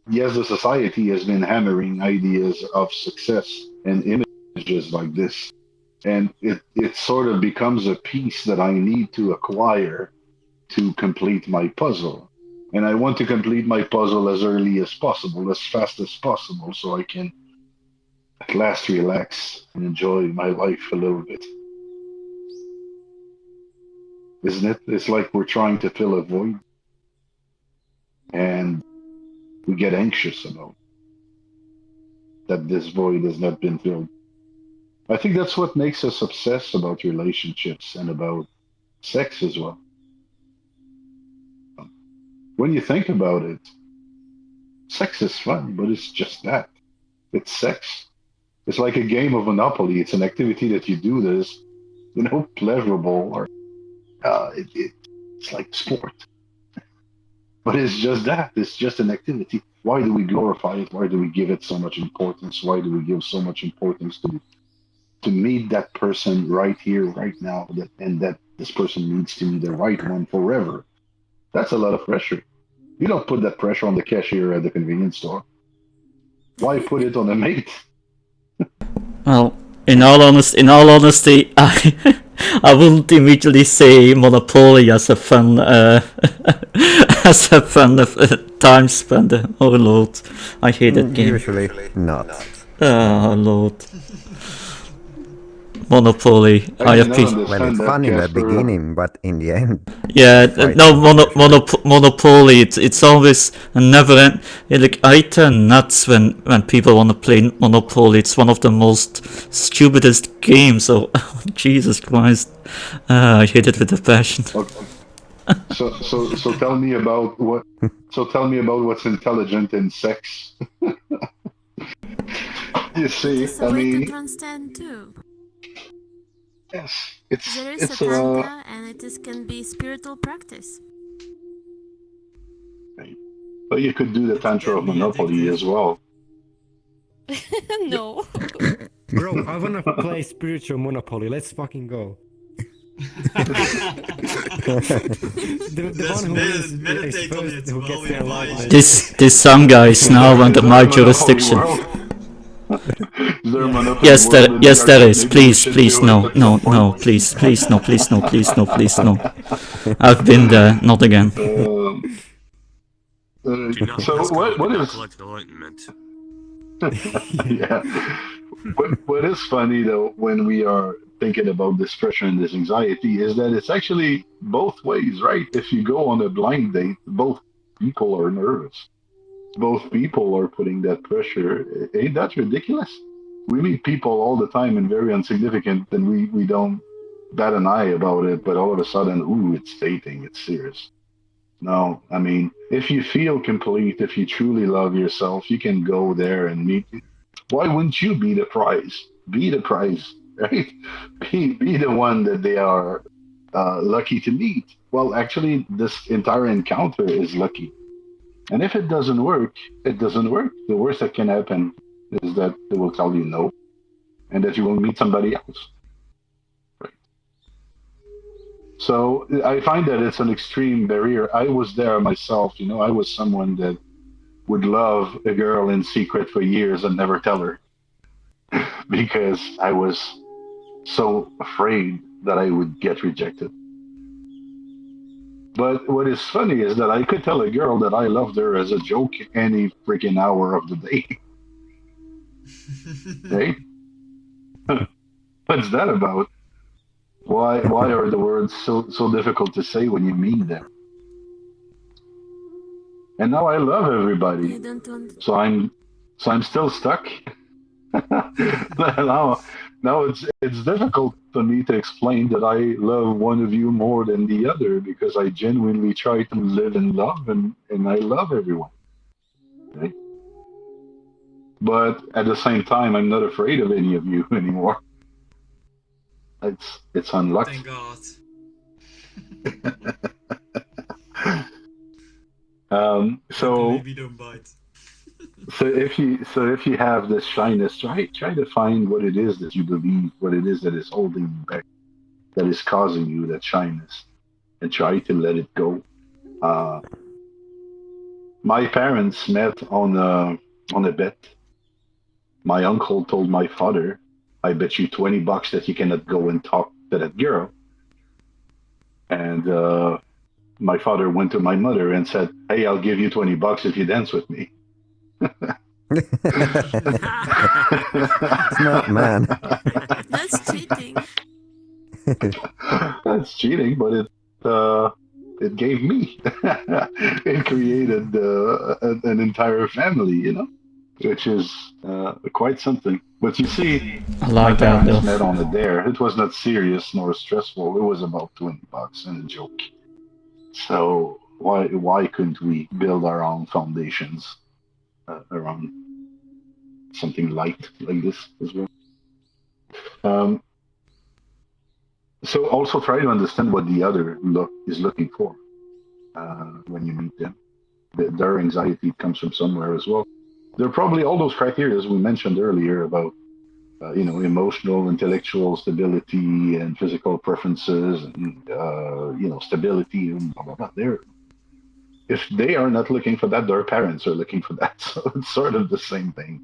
yes, the society has been hammering ideas of success and images like this. And it sort of becomes a piece that I need to acquire to complete my puzzle. And I want to complete my puzzle as early as possible, as fast as possible, so I can at last relax and enjoy my life a little bit. Isn't it? It's like we're trying to fill a void and we get anxious about that this void has not been filled. I think that's what makes us obsess about relationships and about sex as well. When you think about it, sex is fun, but it's just that. It's sex. It's like a game of Monopoly. It's an activity that you do that is, pleasurable, or it's like sport. But it's just that. It's just an activity. Why do we glorify it? Why do we give it so much importance? Why do we give so much importance to meet that person right here, right now, and that this person needs to be the right one forever? That's a lot of pressure. You don't put that pressure on the cashier at the convenience store. Why put it on a mate? Well, in all honesty, I wouldn't immediately say Monopoly as a fun time spender. Oh lord, I hate that game. Usually not. Oh lord. Monopoly. I appreciate. Well, it's fun in the beginning, but in the end. Yeah, no, Monopoly. It's always a never end. Like, I turn nuts when people want to play Monopoly. It's one of the most stupidest games. Oh, Jesus Christ! I hate it with a passion. Okay. So tell me about what. So tell me about what's intelligent in sex. You see, It's a way to transcend too. Yes, There is a tantra, and it can be spiritual practice. But you could do the tantra of Monopoly as well. No. Bro, I wanna play spiritual Monopoly. Let's fucking go. the one who is meditate on first it who while gets we their buy life. This some guys now under my jurisdiction. Yes, there is. Please, no, please, no. I've been there, not again. So what is enlightenment? Yeah. What is funny though, when we are thinking about this pressure and this anxiety, is that it's actually both ways, right? If you go on a blind date, both people are nervous. Both people are putting that pressure. Ain't that ridiculous? We meet people all the time and very insignificant, and we don't bat an eye about it, but all of a sudden, ooh, it's dating, it's serious. No, I mean, if you feel complete, if you truly love yourself, you can go there and meet. Why wouldn't you be the prize? Be the prize, right? Be the one that they are lucky to meet. Well, actually, this entire encounter is lucky. And if it doesn't work, it doesn't work. The worst that can happen is that they will tell you no, and that you will meet somebody else. Right. So I find that it's an extreme barrier. I was there myself. I was someone that would love a girl in secret for years and never tell her. because I was so afraid that I would get rejected. But what is funny is that I could tell a girl that I loved her as a joke any freaking hour of the day. Right? What's that about? Why are the words so difficult to say when you mean them? And now I love everybody. You don't want. So I'm still stuck. now it's difficult for me to explain that I love one of you more than the other, because I genuinely try to live in love, and I love everyone. Right? But at the same time, I'm not afraid of any of you anymore. It's unlocked. Thank God. So Maybe don't bite. so if you have this shyness, try to find what it is that you believe, what it is that is holding you back, that is causing you that shyness, and try to let it go. My parents met on a bet. My uncle told my father, "I bet you $20 that you cannot go and talk to that girl." And my father went to my mother and said, "Hey, I'll give you $20 if you dance with me." Smart man. That's cheating. That's cheating, but it gave me. It created an entire family, which is quite something. But you see, I my like that parents though. met on a dare. It was not serious nor stressful. It was about $20 and a joke. So why couldn't we build our own foundations around something light like this as well? So also try to understand what the other is looking for when you meet them. Their anxiety comes from somewhere as well. There are probably all those criteria we mentioned earlier about emotional, intellectual stability and physical preferences, and stability and blah blah blah. If they are not looking for that, their parents are looking for that. So it's sort of the same thing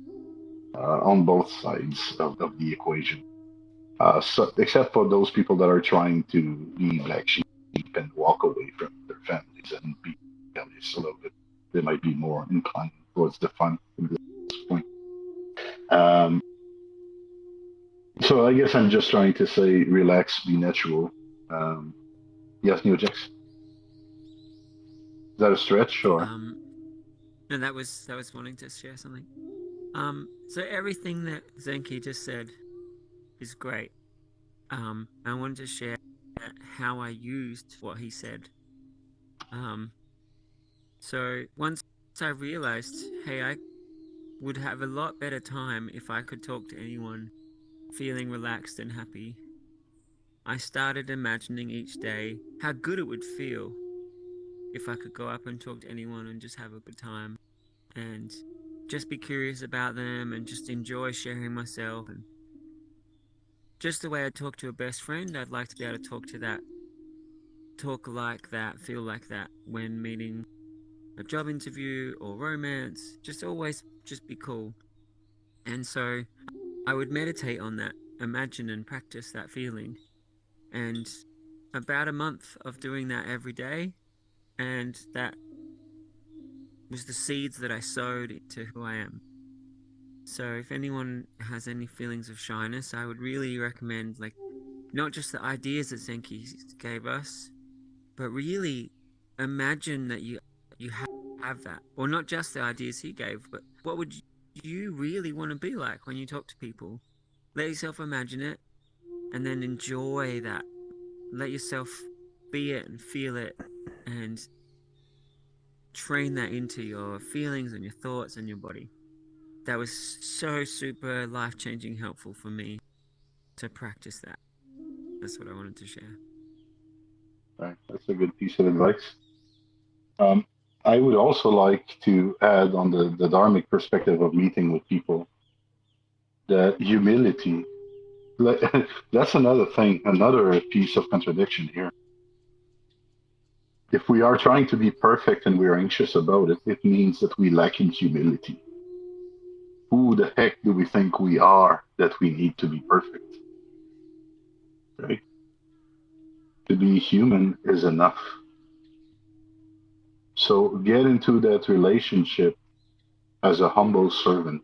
on both sides of the equation. So, except for those people that are trying to be black sheep and walk away from their families and be rebellious a little bit, they might be more inclined towards the fun at this point. So I guess I'm just trying to say, relax, be natural. Yes, Neojax? Is that a stretch or? No, that was wanting to share something. So everything that Zenki just said is great. I wanted to share how I used what he said. So once I realized, hey, I would have a lot better time if I could talk to anyone feeling relaxed and happy. I started imagining each day how good it would feel if I could go up and talk to anyone and just have a good time and just be curious about them and just enjoy sharing myself. And just the way I talk to a best friend, I'd like to be able to talk like that, feel like that when meeting a job interview or romance. Just always just be cool. And so I would meditate on that, imagine and practice that feeling. And about a month of doing that every day, and that was the seeds that I sowed into who I am. So if anyone has any feelings of shyness, I would really recommend, not just the ideas that Zenki gave us, but really imagine that you have that. Or not just the ideas he gave, but what would you really want to be like when you talk to people? Let yourself imagine it, and then enjoy that. Let yourself be it and feel it, and train that into your feelings and your thoughts and your body. That was so super life-changing, helpful for me to practice that. That's what I wanted to share. Right, that's a good piece of advice. I would also like to add on the dharmic perspective of meeting with people, that humility, that's another thing, another piece of contradiction here. If we are trying to be perfect and we're anxious about it, it means that we lack in humility. who the heck do we think we are that we need to be perfect? Right? To be human is enough. So get into that relationship as a humble servant.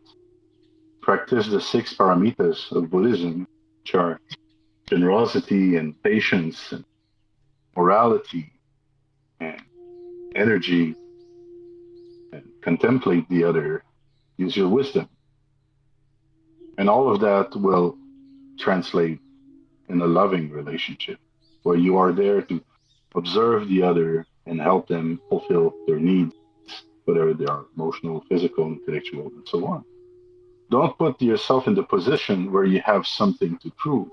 Practice the 6 paramitas of Buddhism, which are generosity and patience and morality and energy, and contemplate the other. Use your wisdom. And all of that will translate in a loving relationship where you are there to observe the other and help them fulfill their needs, whether they are emotional, physical, intellectual, and so on. Don't put yourself in the position where you have something to prove.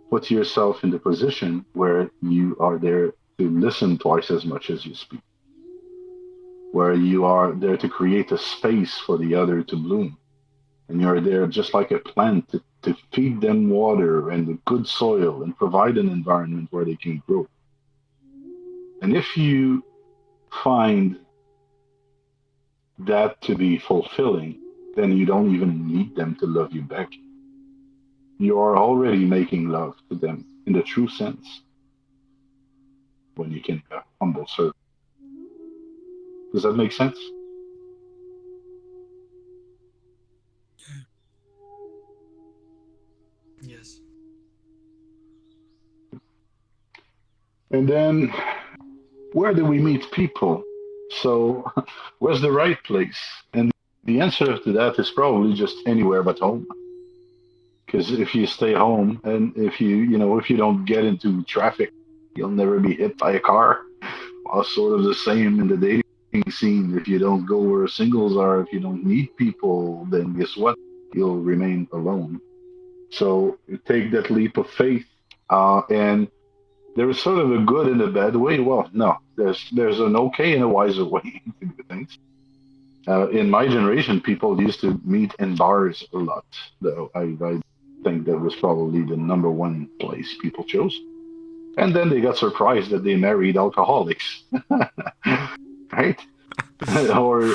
Put yourself in the position where you are there to listen twice as much as you speak, where you are there to create a space for the other to bloom. And you're there just like a plant to feed them water and the good soil and provide an environment where they can grow. And if you find that to be fulfilling, then you don't even need them to love you back. You are already making love to them in the true sense when you can be a humble servant. Does that make sense? Yes. And then, where do we meet people? So, where's the right place? And the answer to that is probably just anywhere but home. Because if you stay home and if you don't get into traffic, you'll never be hit by a car. Well, sort of the same in the dating scene. If you don't go where singles are, if you don't meet people, then guess what? You'll remain alone. So you take that leap of faith, and there is sort of a good and a bad way. Well, no, there's an okay and a wiser way to do things. In my generation, people used to meet in bars a lot. Though I think that was probably the number one place people chose. And then they got surprised that they married alcoholics, right? or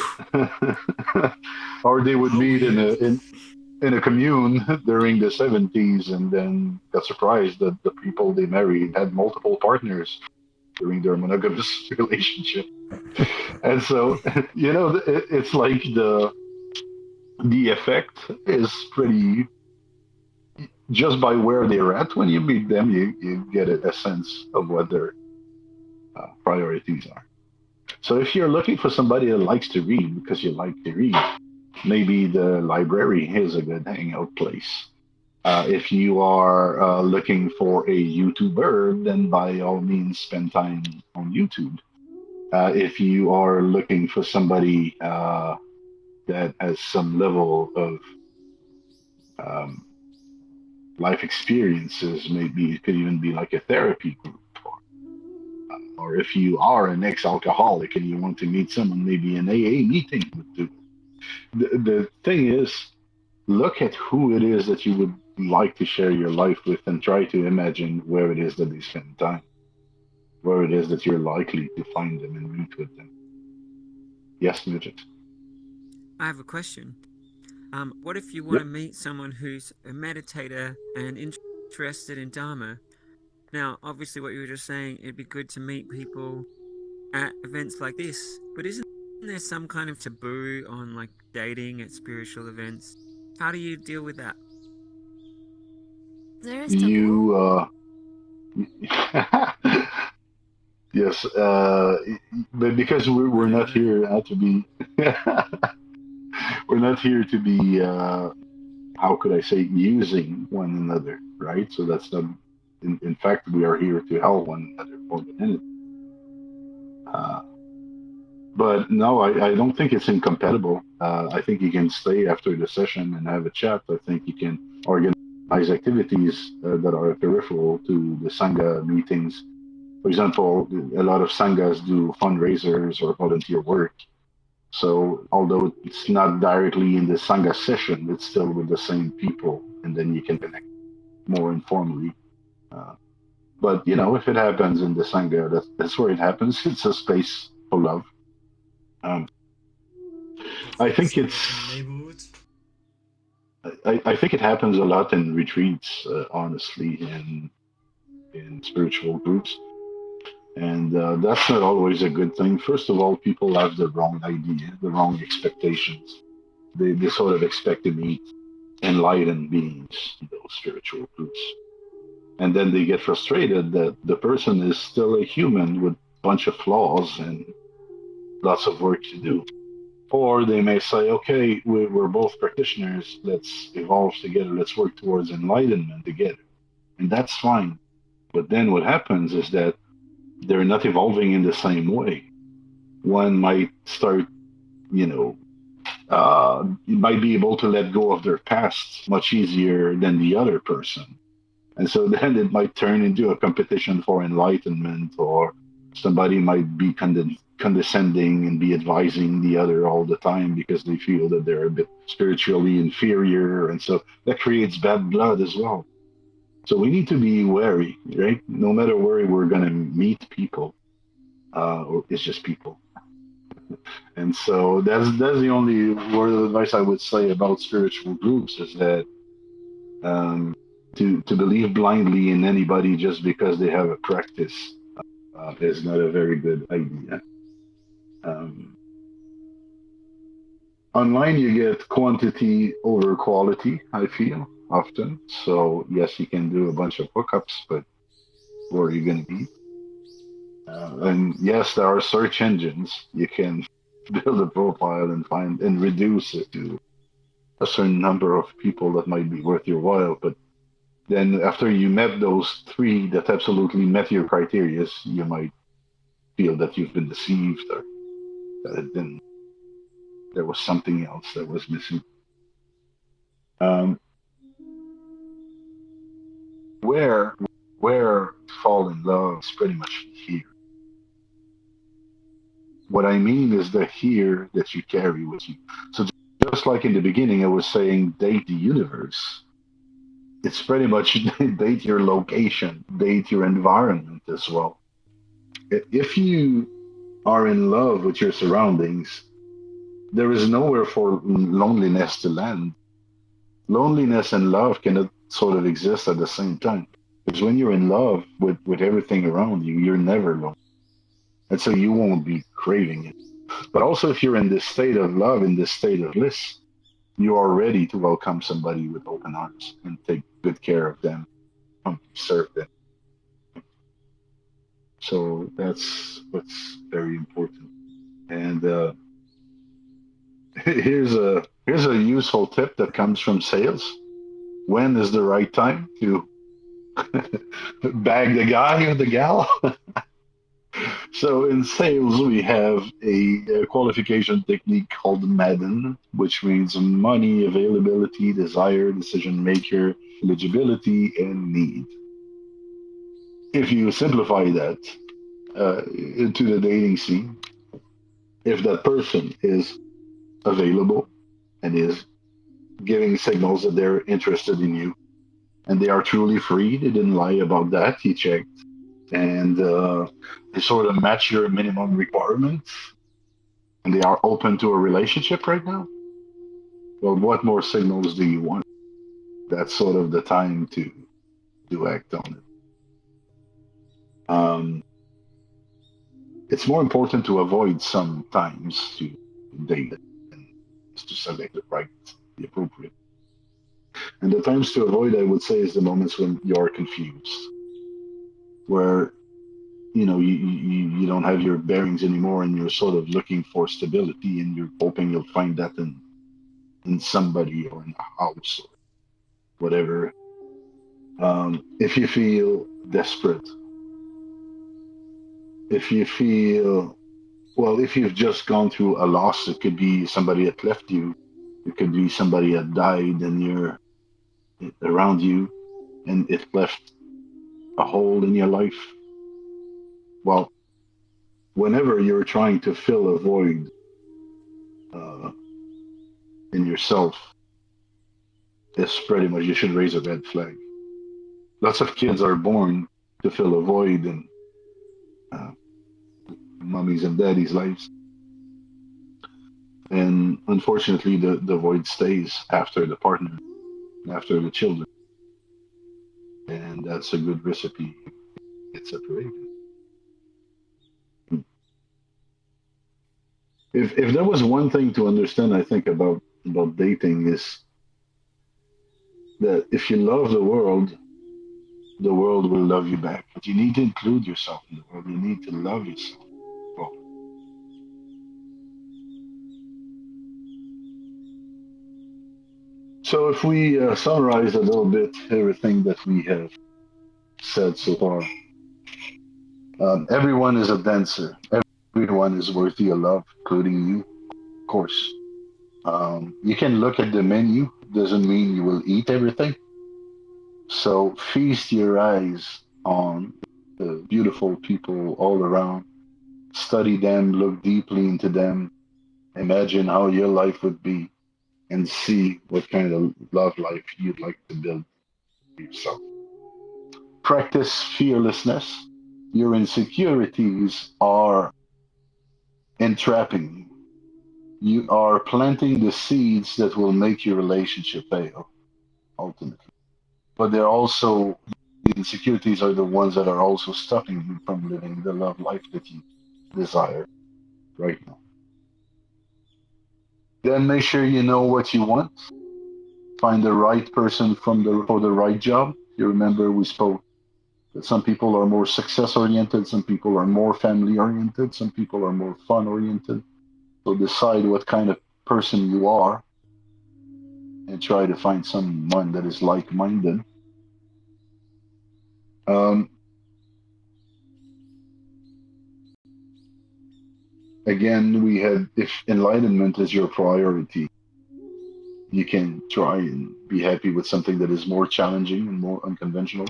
or they would meet in a commune during the 70s and then got surprised that the people they married had multiple partners during their monogamous relationship. And so, it's like the effect is pretty, just by where they're at when you meet them, you get a sense of what their priorities are. So if you're looking for somebody that likes to read because you like to read, maybe the library is a good hangout place. If you are looking for a YouTuber, then by all means spend time on YouTube. If you are looking for somebody that has some level of life experiences, maybe it could even be like a therapy group. Or if you are an ex-alcoholic and you want to meet someone, maybe an AA meeting would do. The thing is, look at who it is that you would like to share your life with and try to imagine where it is that they spend time, where it is that you're likely to find them and meet with them. Yes, Midget? I have a question. What if you want to meet someone who's a meditator and interested in Dharma? Now, obviously, what you were just saying, it'd be good to meet people at events like this, but isn't there some kind of taboo on like dating at spiritual events? How do you deal with that? There is taboo. Yes, but because we're not here to be, we're not here to be, how could I say, using one another, right? So that's not. In fact, we are here to help one another more than anything. But no, I don't think it's incompatible. I think you can stay after the session and have a chat. I think you can organize activities that are peripheral to the Sangha meetings. For example, a lot of Sanghas do fundraisers or volunteer work. So although it's not directly in the Sangha session, it's still with the same people, and then you can connect more informally. But if it happens in the Sangha, that's where it happens. It's a space for love. I think it's in the neighborhood. I think it happens a lot in retreats, honestly, in spiritual groups. And that's not always a good thing. First of all, people have the wrong idea, the wrong expectations. They sort of expect to meet enlightened beings in those spiritual groups. And then they get frustrated that the person is still a human with a bunch of flaws and lots of work to do. Or they may say, okay, we're both practitioners, let's evolve together, let's work towards enlightenment together. And that's fine. But then what happens is that they're not evolving in the same way. One might start, might be able to let go of their past much easier than the other person. And so then it might turn into a competition for enlightenment, or somebody might be condescending and be advising the other all the time because they feel that they're a bit spiritually inferior. And so that creates bad blood as well. So we need to be wary, right? No matter where we're going to meet people, or it's just people. And so that's the only word of advice I would say about spiritual groups, is that to believe blindly in anybody just because they have a practice is not a very good idea. Online, you get quantity over quality, I feel, often. So, yes, you can do a bunch of hookups, but where are you going to be? And yes, there are search engines. You can build a profile and find and reduce it to a certain number of people that might be worth your while. But then after you met those 3 that absolutely met your criteria, you might feel that you've been deceived, or that there was something else that was missing. Where to fall in love is pretty much here. What I mean is the here that you carry with you. So just like in the beginning, I was saying date the universe. It's pretty much date your location, date your environment as well. If you are in love with your surroundings, there is nowhere for loneliness to land. Loneliness and love cannot sort of exist at the same time. Because when you're in love with everything around you, you're never alone. And so you won't be craving it. But also, if you're in this state of love, in this state of bliss, you are ready to welcome somebody with open arms and take good care of them, serve them. So that's what's very important. And here's a useful tip that comes from sales. When is the right time to bag the guy or the gal? So in sales, we have a qualification technique called MADN, which means money, availability, desire, decision maker, eligibility, and need. If you simplify that into the dating scene, if that person is available and is giving signals that they're interested in you, and they are truly free, they didn't lie about that, he checked, and they sort of match your minimum requirements, and they are open to a relationship right now, well, what more signals do you want? That's sort of the time to act on it. It's more important to avoid sometimes to date and to select the appropriate. And the times to avoid, I would say, is the moments when you're confused, where you don't have your bearings anymore, and you're sort of looking for stability, and you're hoping you'll find that in somebody or in a house or whatever. If you feel desperate, if you feel, well, if you've just gone through a loss, it could be somebody that left you, it could be somebody that died and you're around you, and it left a hole in your life. Well, whenever you're trying to fill a void in yourself, it's pretty much, you should raise a red flag. Lots of kids are born to fill a void in mommy's and daddy's lives. And unfortunately, the void stays after the partner. after the children. And that's a good recipe to get separated. If there was one thing to understand, I think, about dating is that if you love the world will love you back. But you need to include yourself in the world. You need to love yourself. Well, so if we summarize a little bit everything that we have said so far, everyone is a dancer. Everyone is worthy of love, including you, of course. You can look at the menu, doesn't mean you will eat everything. So feast your eyes on the beautiful people all around. Study them, look deeply into them, imagine how your life would be, and see what kind of love life you'd like to build for yourself. Practice fearlessness. Your insecurities are entrapping you. You are planting the seeds that will make your relationship fail, ultimately. But they're also, the insecurities are the ones that are also stopping you from living the love life that you desire right now. Then make sure you know what you want. Find the right person for the right job. You remember we spoke that some people are more success oriented, some people are more family oriented, some people are more fun oriented. So decide what kind of person you are and try to find someone that is like-minded. Again, we had, if enlightenment is your priority, you can try and be happy with something that is more challenging and more unconventional.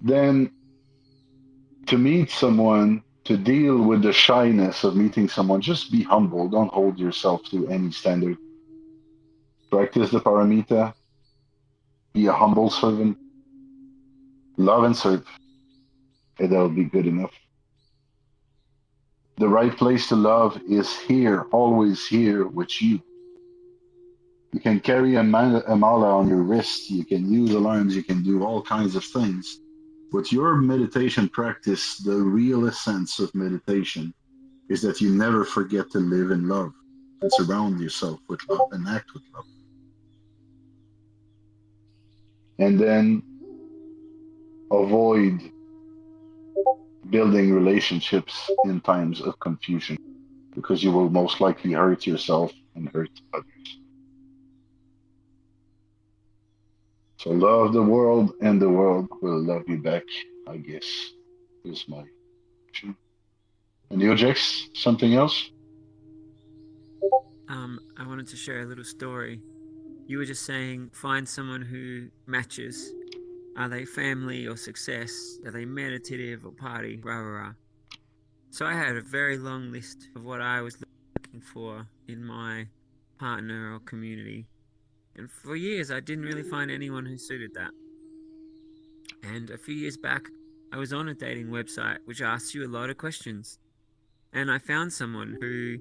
Then to meet someone, to deal with the shyness of meeting someone, just be humble. Don't hold yourself to any standard. Practice the paramita. Be a humble servant. Love and serve. And that'll be good enough. The right place to love is here, always here with you. You can carry a mala on your wrist. You can use alarms. You can do all kinds of things. But your meditation practice, the real essence of meditation, is that you never forget to live in love, to surround yourself with love and act with love. And then avoid building relationships in times of confusion, because you will most likely hurt yourself and hurt others. So love the world and the world will love you back, I guess, is my option. And you, Jax, something else? I wanted to share a little story. You were just saying find someone who matches. Are they family or success? Are they meditative or party? Rah, rah, rah. So I had a very long list of what I was looking for in my partner or community. And for years, I didn't really find anyone who suited that. And a few years back, I was on a dating website which asks you a lot of questions. And I found someone who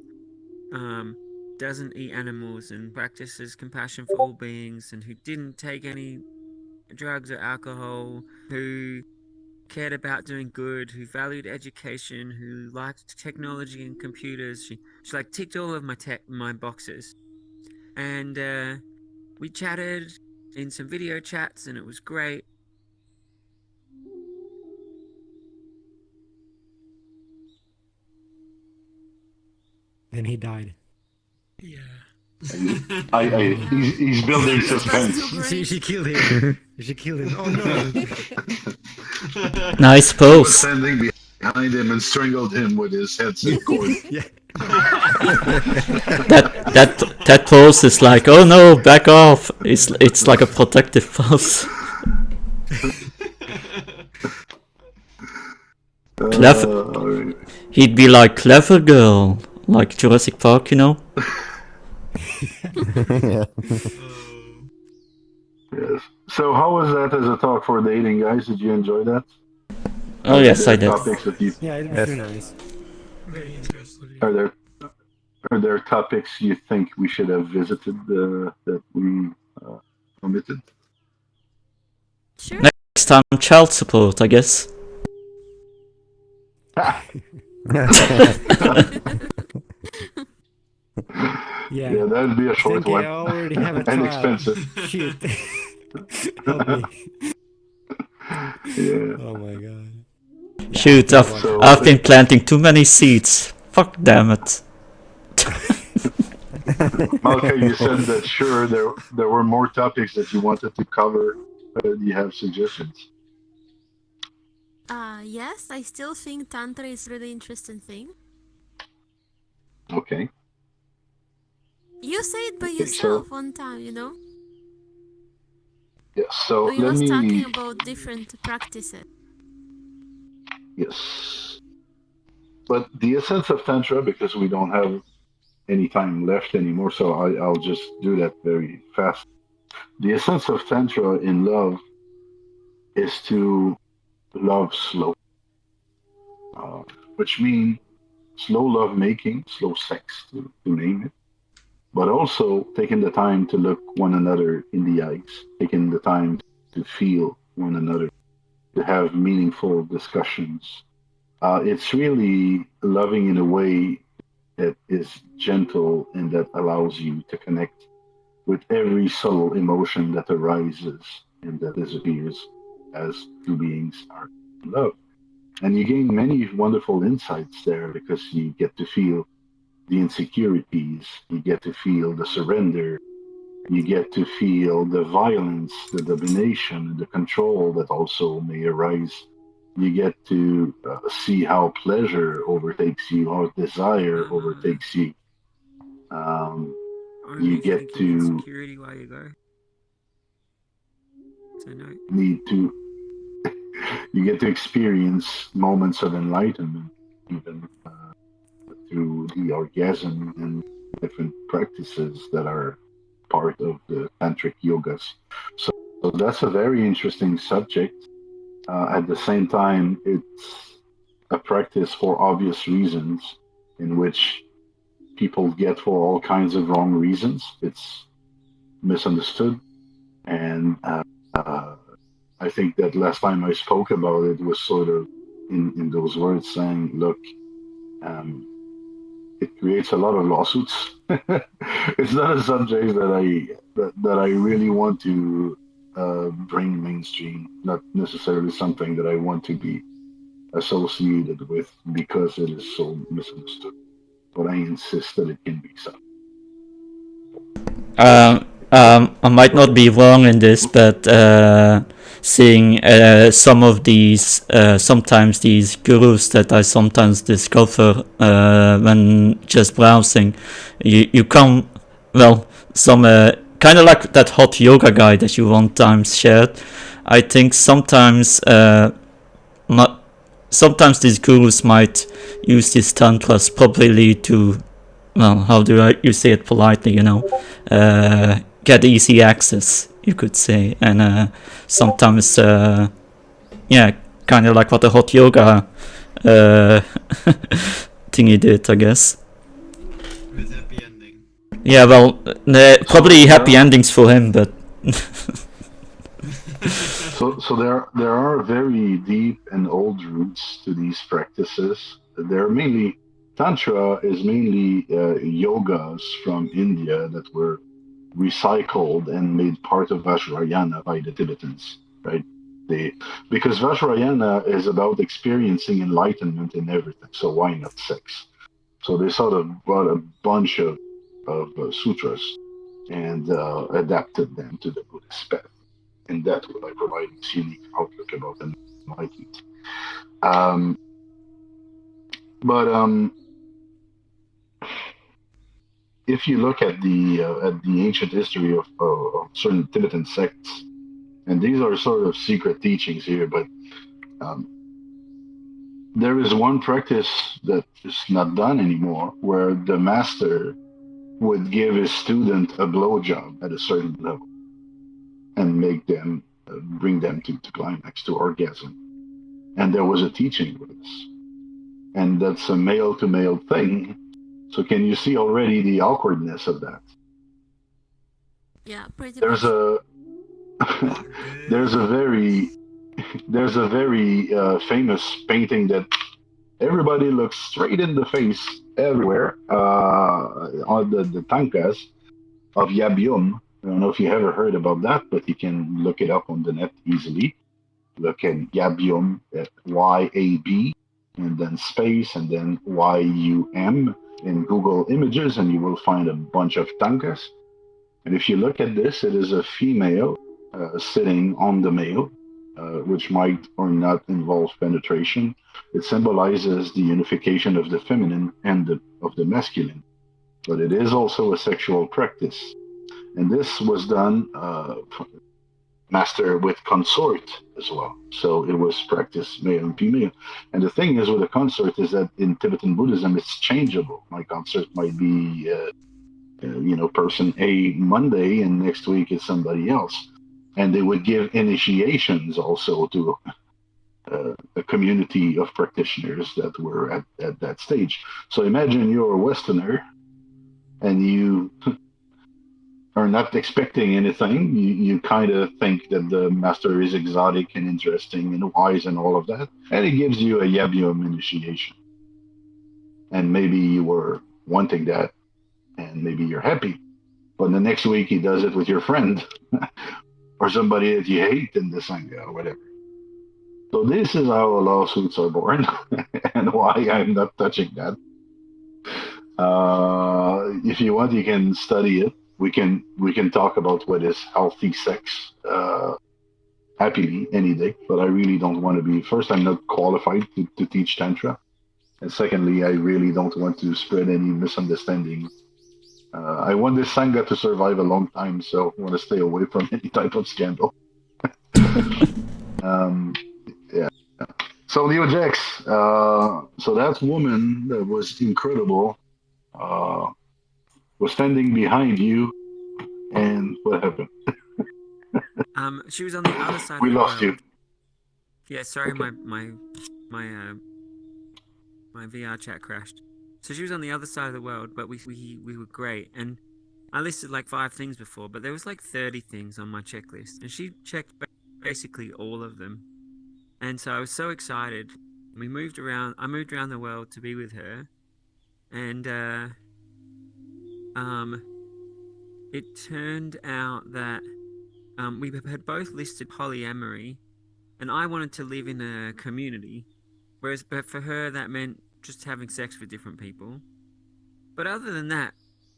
doesn't eat animals and practices compassion for all beings, and who didn't take any drugs or alcohol, who cared about doing good, who valued education, who liked technology and computers. She like ticked all of my boxes. And we chatted in some video chats, and it was great. Then he died. Yeah. He's building suspense. She killed him. She killed him. Oh no! Nice He was pose. standing behind him and strangled him with his headset cord. Yeah. That pose is like, oh no, back off. It's like a protective pose. Clever. He'd be like clever girl, like Jurassic Park, you know. Yeah. Yes. So how was that as a talk for dating, guys? Did you enjoy that? Oh yes, I did. Topics that you, Yeah, it was Yes. very nice. Very interesting. are Are there topics you think we should have visited that we omitted? Sure. Next time, child support, I guess. Yeah. Yeah, that would be a short Thinking one. I already have a And child. expensive. Shoot. Help me. Yeah. Oh my god. Shoot, I think So I've been planting too many seeds. Fuck damn it. Malka, you said that sure there were more topics that you wanted to cover. Do you have suggestions? Yes, I still think Tantra is really interesting thing. Okay. You say it by Okay, yourself one time, you know? Yes. So We let was talking me. about different practices. Yes. But the essence of Tantra, because we don't have any time left anymore, so I'll just do that very fast. The essence of Tantra in love is to love slow, which means slow love making, slow sex, to name it, but also taking the time to look one another in the eyes, taking the time to feel one another, to have meaningful discussions. It's really loving in a way that is gentle and that allows you to connect with every subtle emotion that arises and that disappears as two beings are in love. And you gain many wonderful insights there because you get to feel the insecurities, you get to feel the surrender, you get to feel the violence, the domination, the control that also may arise. You get to see how pleasure overtakes you, how desire overtakes you. You Only get thinking to insecurity while you go. So no. need to you get to experience moments of enlightenment even through the orgasm and different practices that are part of the tantric yogas. So that's a very interesting subject. At the same time, it's a practice for obvious reasons in which people get for all kinds of wrong reasons. It's misunderstood. And I think that last time I spoke about it was sort of in those words saying, look, it creates a lot of lawsuits. It's not a subject that I really want to bring mainstream. Not necessarily something that I want to be associated with because it is so misunderstood. But I insist that it can be so. I might not be wrong in this, but seeing some of these, sometimes these gurus that I sometimes discover when just browsing, you come, well, some kind of like that hot yoga guy that you one time shared. I think sometimes sometimes these gurus might use these tantras probably to, well, how do you say it politely, get easy access, you could say. And sometimes, yeah, kind of like what the hot yoga thingy did, I guess. With happy ending. Yeah, well, probably happy endings for him, but So there are very deep and old roots to these practices. They're mainly Tantra is mainly yogas from India that were recycled and made part of Vajrayana by the Tibetans, right? Because Vajrayana is about experiencing enlightenment in everything. So why not sex? So they sort of brought a bunch of sutras and adapted them to the Buddhist path. And that way by providing this unique outlook about enlightenment. But if you look at the ancient history of certain Tibetan sects, and these are sort of secret teachings here, but there is one practice that is not done anymore, where the master would give his student a blowjob at a certain level and make them bring them to climax, to orgasm. And there was a teaching with this, and that's a male to male thing. So can you see already the awkwardness of that? Yeah, pretty There's much. a there's a very famous painting that everybody looks straight in the face everywhere on the tankas of Yabium. I don't know if you ever heard about that, but you can look it up on the net easily. Look at Yabium, at YAB, and then space, and then YUM in Google Images, and you will find a bunch of tankas. And if you look at this, it is a female sitting on the male, which might or not involve penetration. It symbolizes the unification of the feminine and of the masculine, but it is also a sexual practice. And this was done master with consort as well. So it was practiced male and female. And the thing is with a consort is that in Tibetan Buddhism, it's changeable. My consort might be, person A Monday, and next week it's somebody else. And they would give initiations also to a community of practitioners that were at that stage. So imagine you're a Westerner and you are not expecting anything. You kind of think that the master is exotic and interesting and wise and all of that. And he gives you a Yabium initiation. And maybe you were wanting that and maybe you're happy. But the next week he does it with your friend or somebody that you hate in the Sangha or whatever. So this is how lawsuits are born and why I'm not touching that. If you want, you can study it. We can talk about what is healthy sex happily any day, but I really don't want to be. First, I'm not qualified to teach Tantra. And secondly, I really don't want to spread any misunderstanding. I want this Sangha to survive a long time, so I want to stay away from any type of scandal. Yeah. So Leo Jax, so that woman that was incredible was standing behind you, and what happened? She was on the other side We of the lost world. you. Yeah, sorry, Okay. my VR chat crashed. So she was on the other side of the world, but we were great. And I listed like 5 things before, but there was like 30 things on my checklist, and she checked basically all of them. And so I was so excited. We moved around. I moved around the world to be with her, and it turned out that we had both listed polyamory, and I wanted to live in a community, but for her that meant just having sex with different people. But other than that,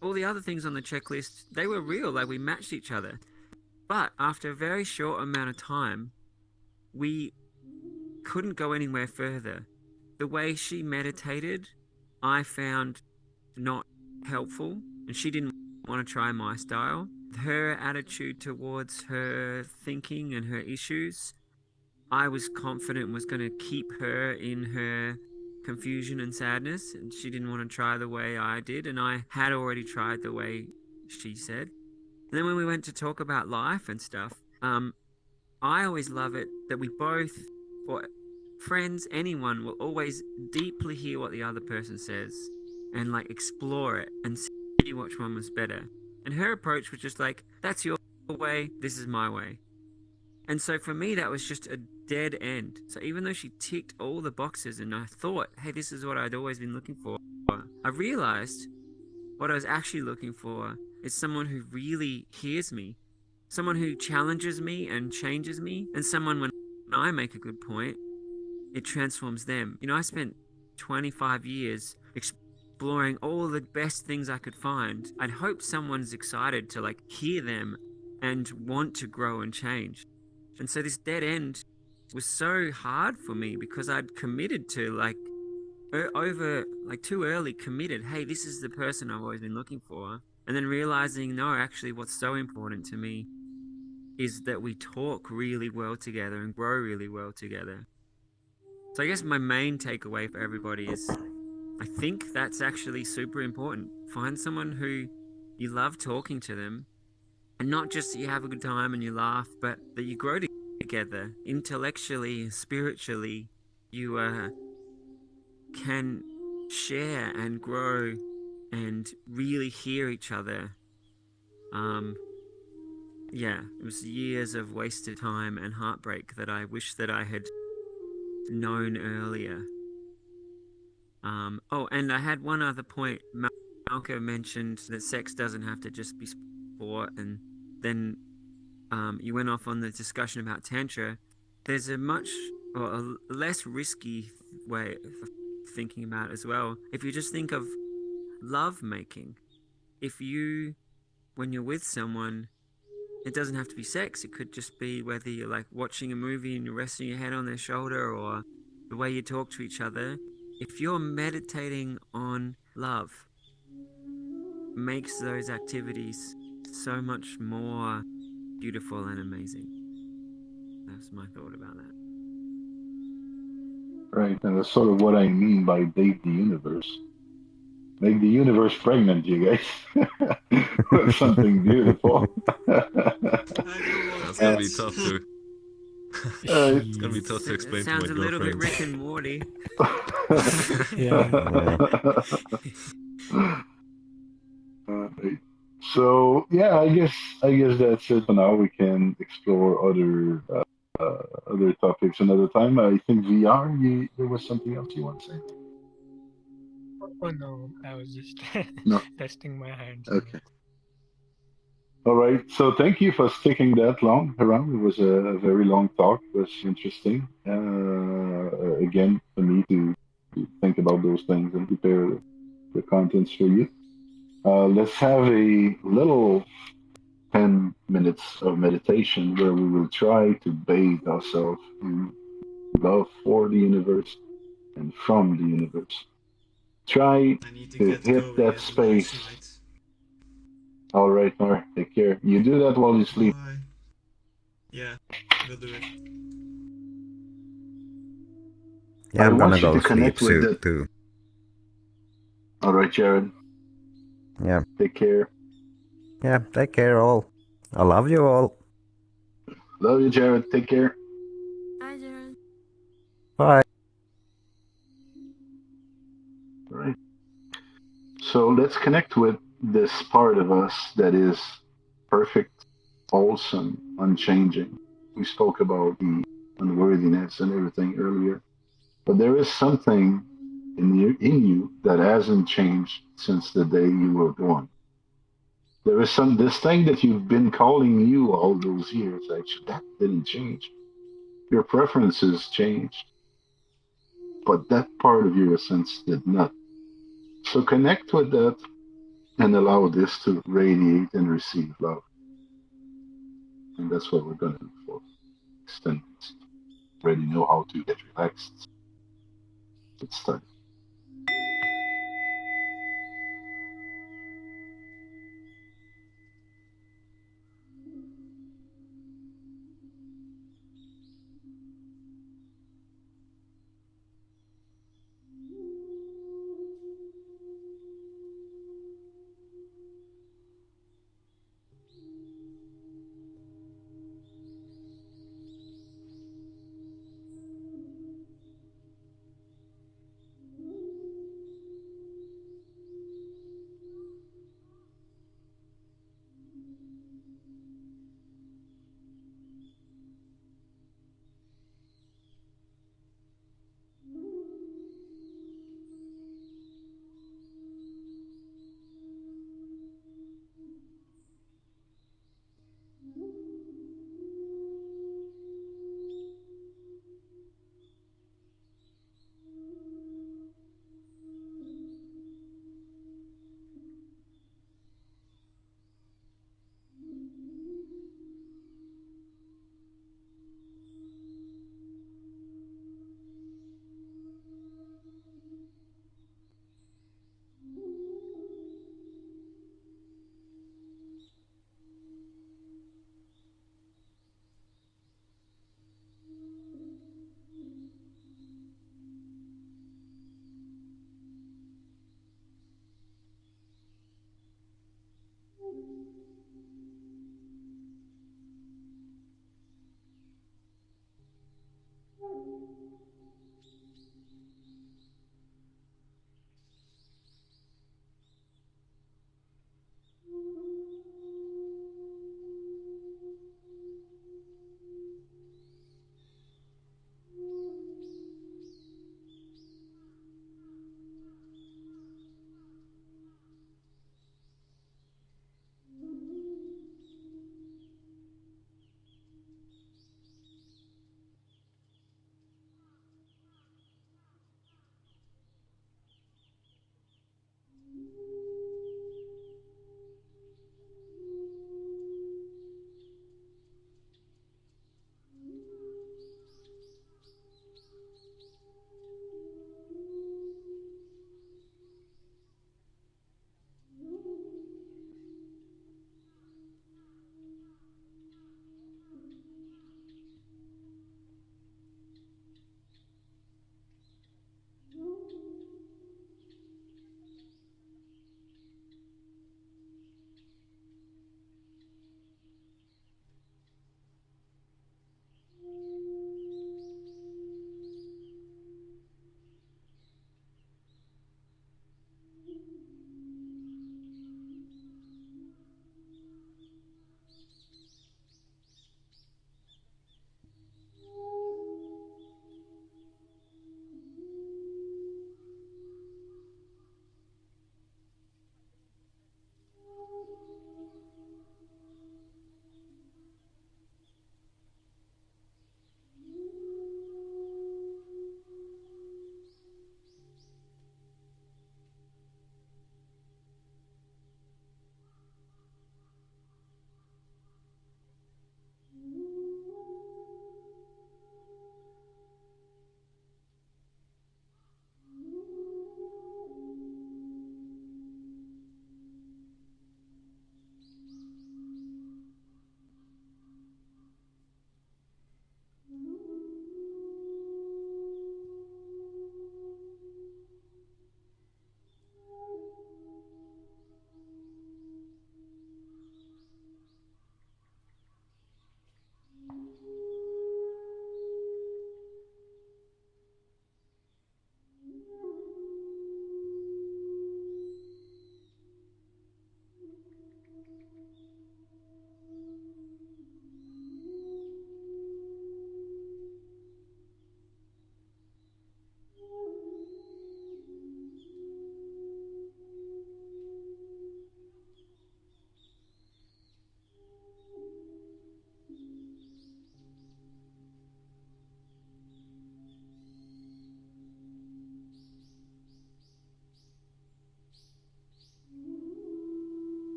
all the other things on the checklist, they were real, like we matched each other. But after a very short amount of time, we couldn't go anywhere further. The way she meditated, I found not helpful, and she didn't want to try my style. Her attitude towards her thinking and her issues, I was confident was going to keep her in her confusion and sadness, and she didn't want to try the way I did, and I had already tried the way she said. And then when we went to talk about life and stuff, I always love it that we both, or friends, anyone, will always deeply hear what the other person says and like explore it and see which one was better. And her approach was just like, that's your way, this is my way. And so for me, that was just a dead end. So even though she ticked all the boxes and I thought, hey, this is what I'd always been looking for, I realized what I was actually looking for is someone who really hears me, someone who challenges me and changes me, and someone when I make a good point, it transforms them. You know, I spent 25 years exploring all the best things I could find. I'd hope someone's excited to like hear them and want to grow and change. And so this dead end was so hard for me because I'd committed to like over like too early committed, hey, this is the person I've always been looking for. And then realizing, no, actually what's so important to me is that we talk really well together and grow really well together. So I guess my main takeaway for everybody is I think that's actually super important. Find someone who you love talking to them, and not just that you have a good time and you laugh, but that you grow together intellectually, spiritually. You can share and grow and really hear each other. Yeah, it was years of wasted time and heartbreak that I wish that I had known earlier. Oh, and I had one other point. Malcolm mentioned that sex doesn't have to just be sport, and then you went off on the discussion about tantra. There's a much or a less risky way of thinking about it as well. If you just think of love making, if you, when you're with someone, it doesn't have to be sex. It could just be whether you're like watching a movie and you're resting your head on their shoulder, or the way you talk to each other. If you're meditating on love, makes those activities so much more beautiful and amazing. That's my thought about that. Right, and that's sort of what I mean by date the universe. Make the universe pregnant, you guys, with something beautiful. That's gonna be tough to. It's gonna be tough to It explain to my sounds a little bit girlfriend. Rick and Morty. Yeah. Right. So yeah, I guess that's it for now. We can explore other topics another time. I think VR. There was something else you want to say? Oh no, I was just No. testing my hands. Okay. All right. So thank you for sticking that long around. It was a very long talk. It was interesting. Again, for me to think about those things and prepare the contents for you. Let's have a little 10 minutes of meditation where we will try to bathe ourselves in love for the universe and from the universe. Try I need to to get hit going that at the night space. side. All right, Mar, take care. You do that while you sleep. Bye. Yeah, we'll do it. Yeah, I I'm gonna want you go to sleep connect with soon the. too. All right, Jared. Yeah. Take care. Yeah, take care all. I love you all. Love you, Jared. Take care. Hi, Jared. Bye. All right. So let's connect with this part of us that is perfect, wholesome, unchanging. We spoke about the unworthiness and everything earlier, but there is something in you that hasn't changed since the day you were born. There is this thing that you've been calling you all those years. Actually, that didn't change. Your preferences changed, but that part of your essence did not. So connect with that and allow this to radiate and receive love. And that's what we're going to do for extend. Already know how to get relaxed. Let's start.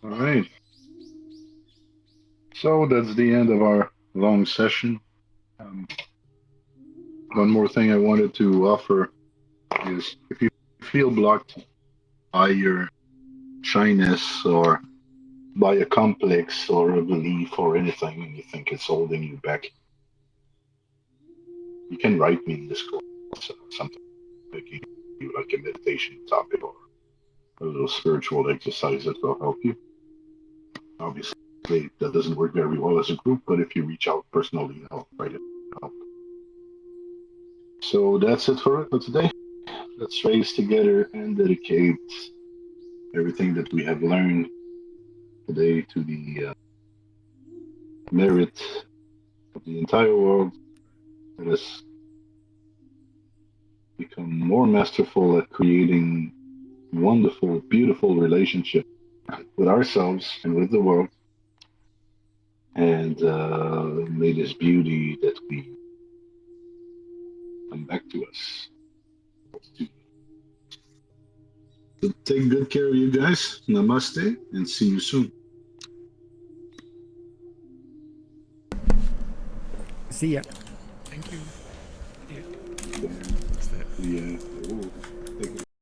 All right. So that's the end of our long session. One more thing I wanted to offer is if you feel blocked by your shyness or by a complex or a belief or anything and you think it's holding you back, you can write me in Discord. Something like you like a meditation topic or a little spiritual exercise that will help you. Obviously, that doesn't work very well as a group, but if you reach out personally, I'll try to help. So that's it for today. Let's raise together and dedicate everything that we have learned today to the merit of the entire world. Let us become more masterful at creating wonderful, beautiful relationships with ourselves and with the world. And may this beauty that we come back to us. So take good care of you guys. Namaste and see you soon. See ya. Thank you. Yeah. Yeah. Oh.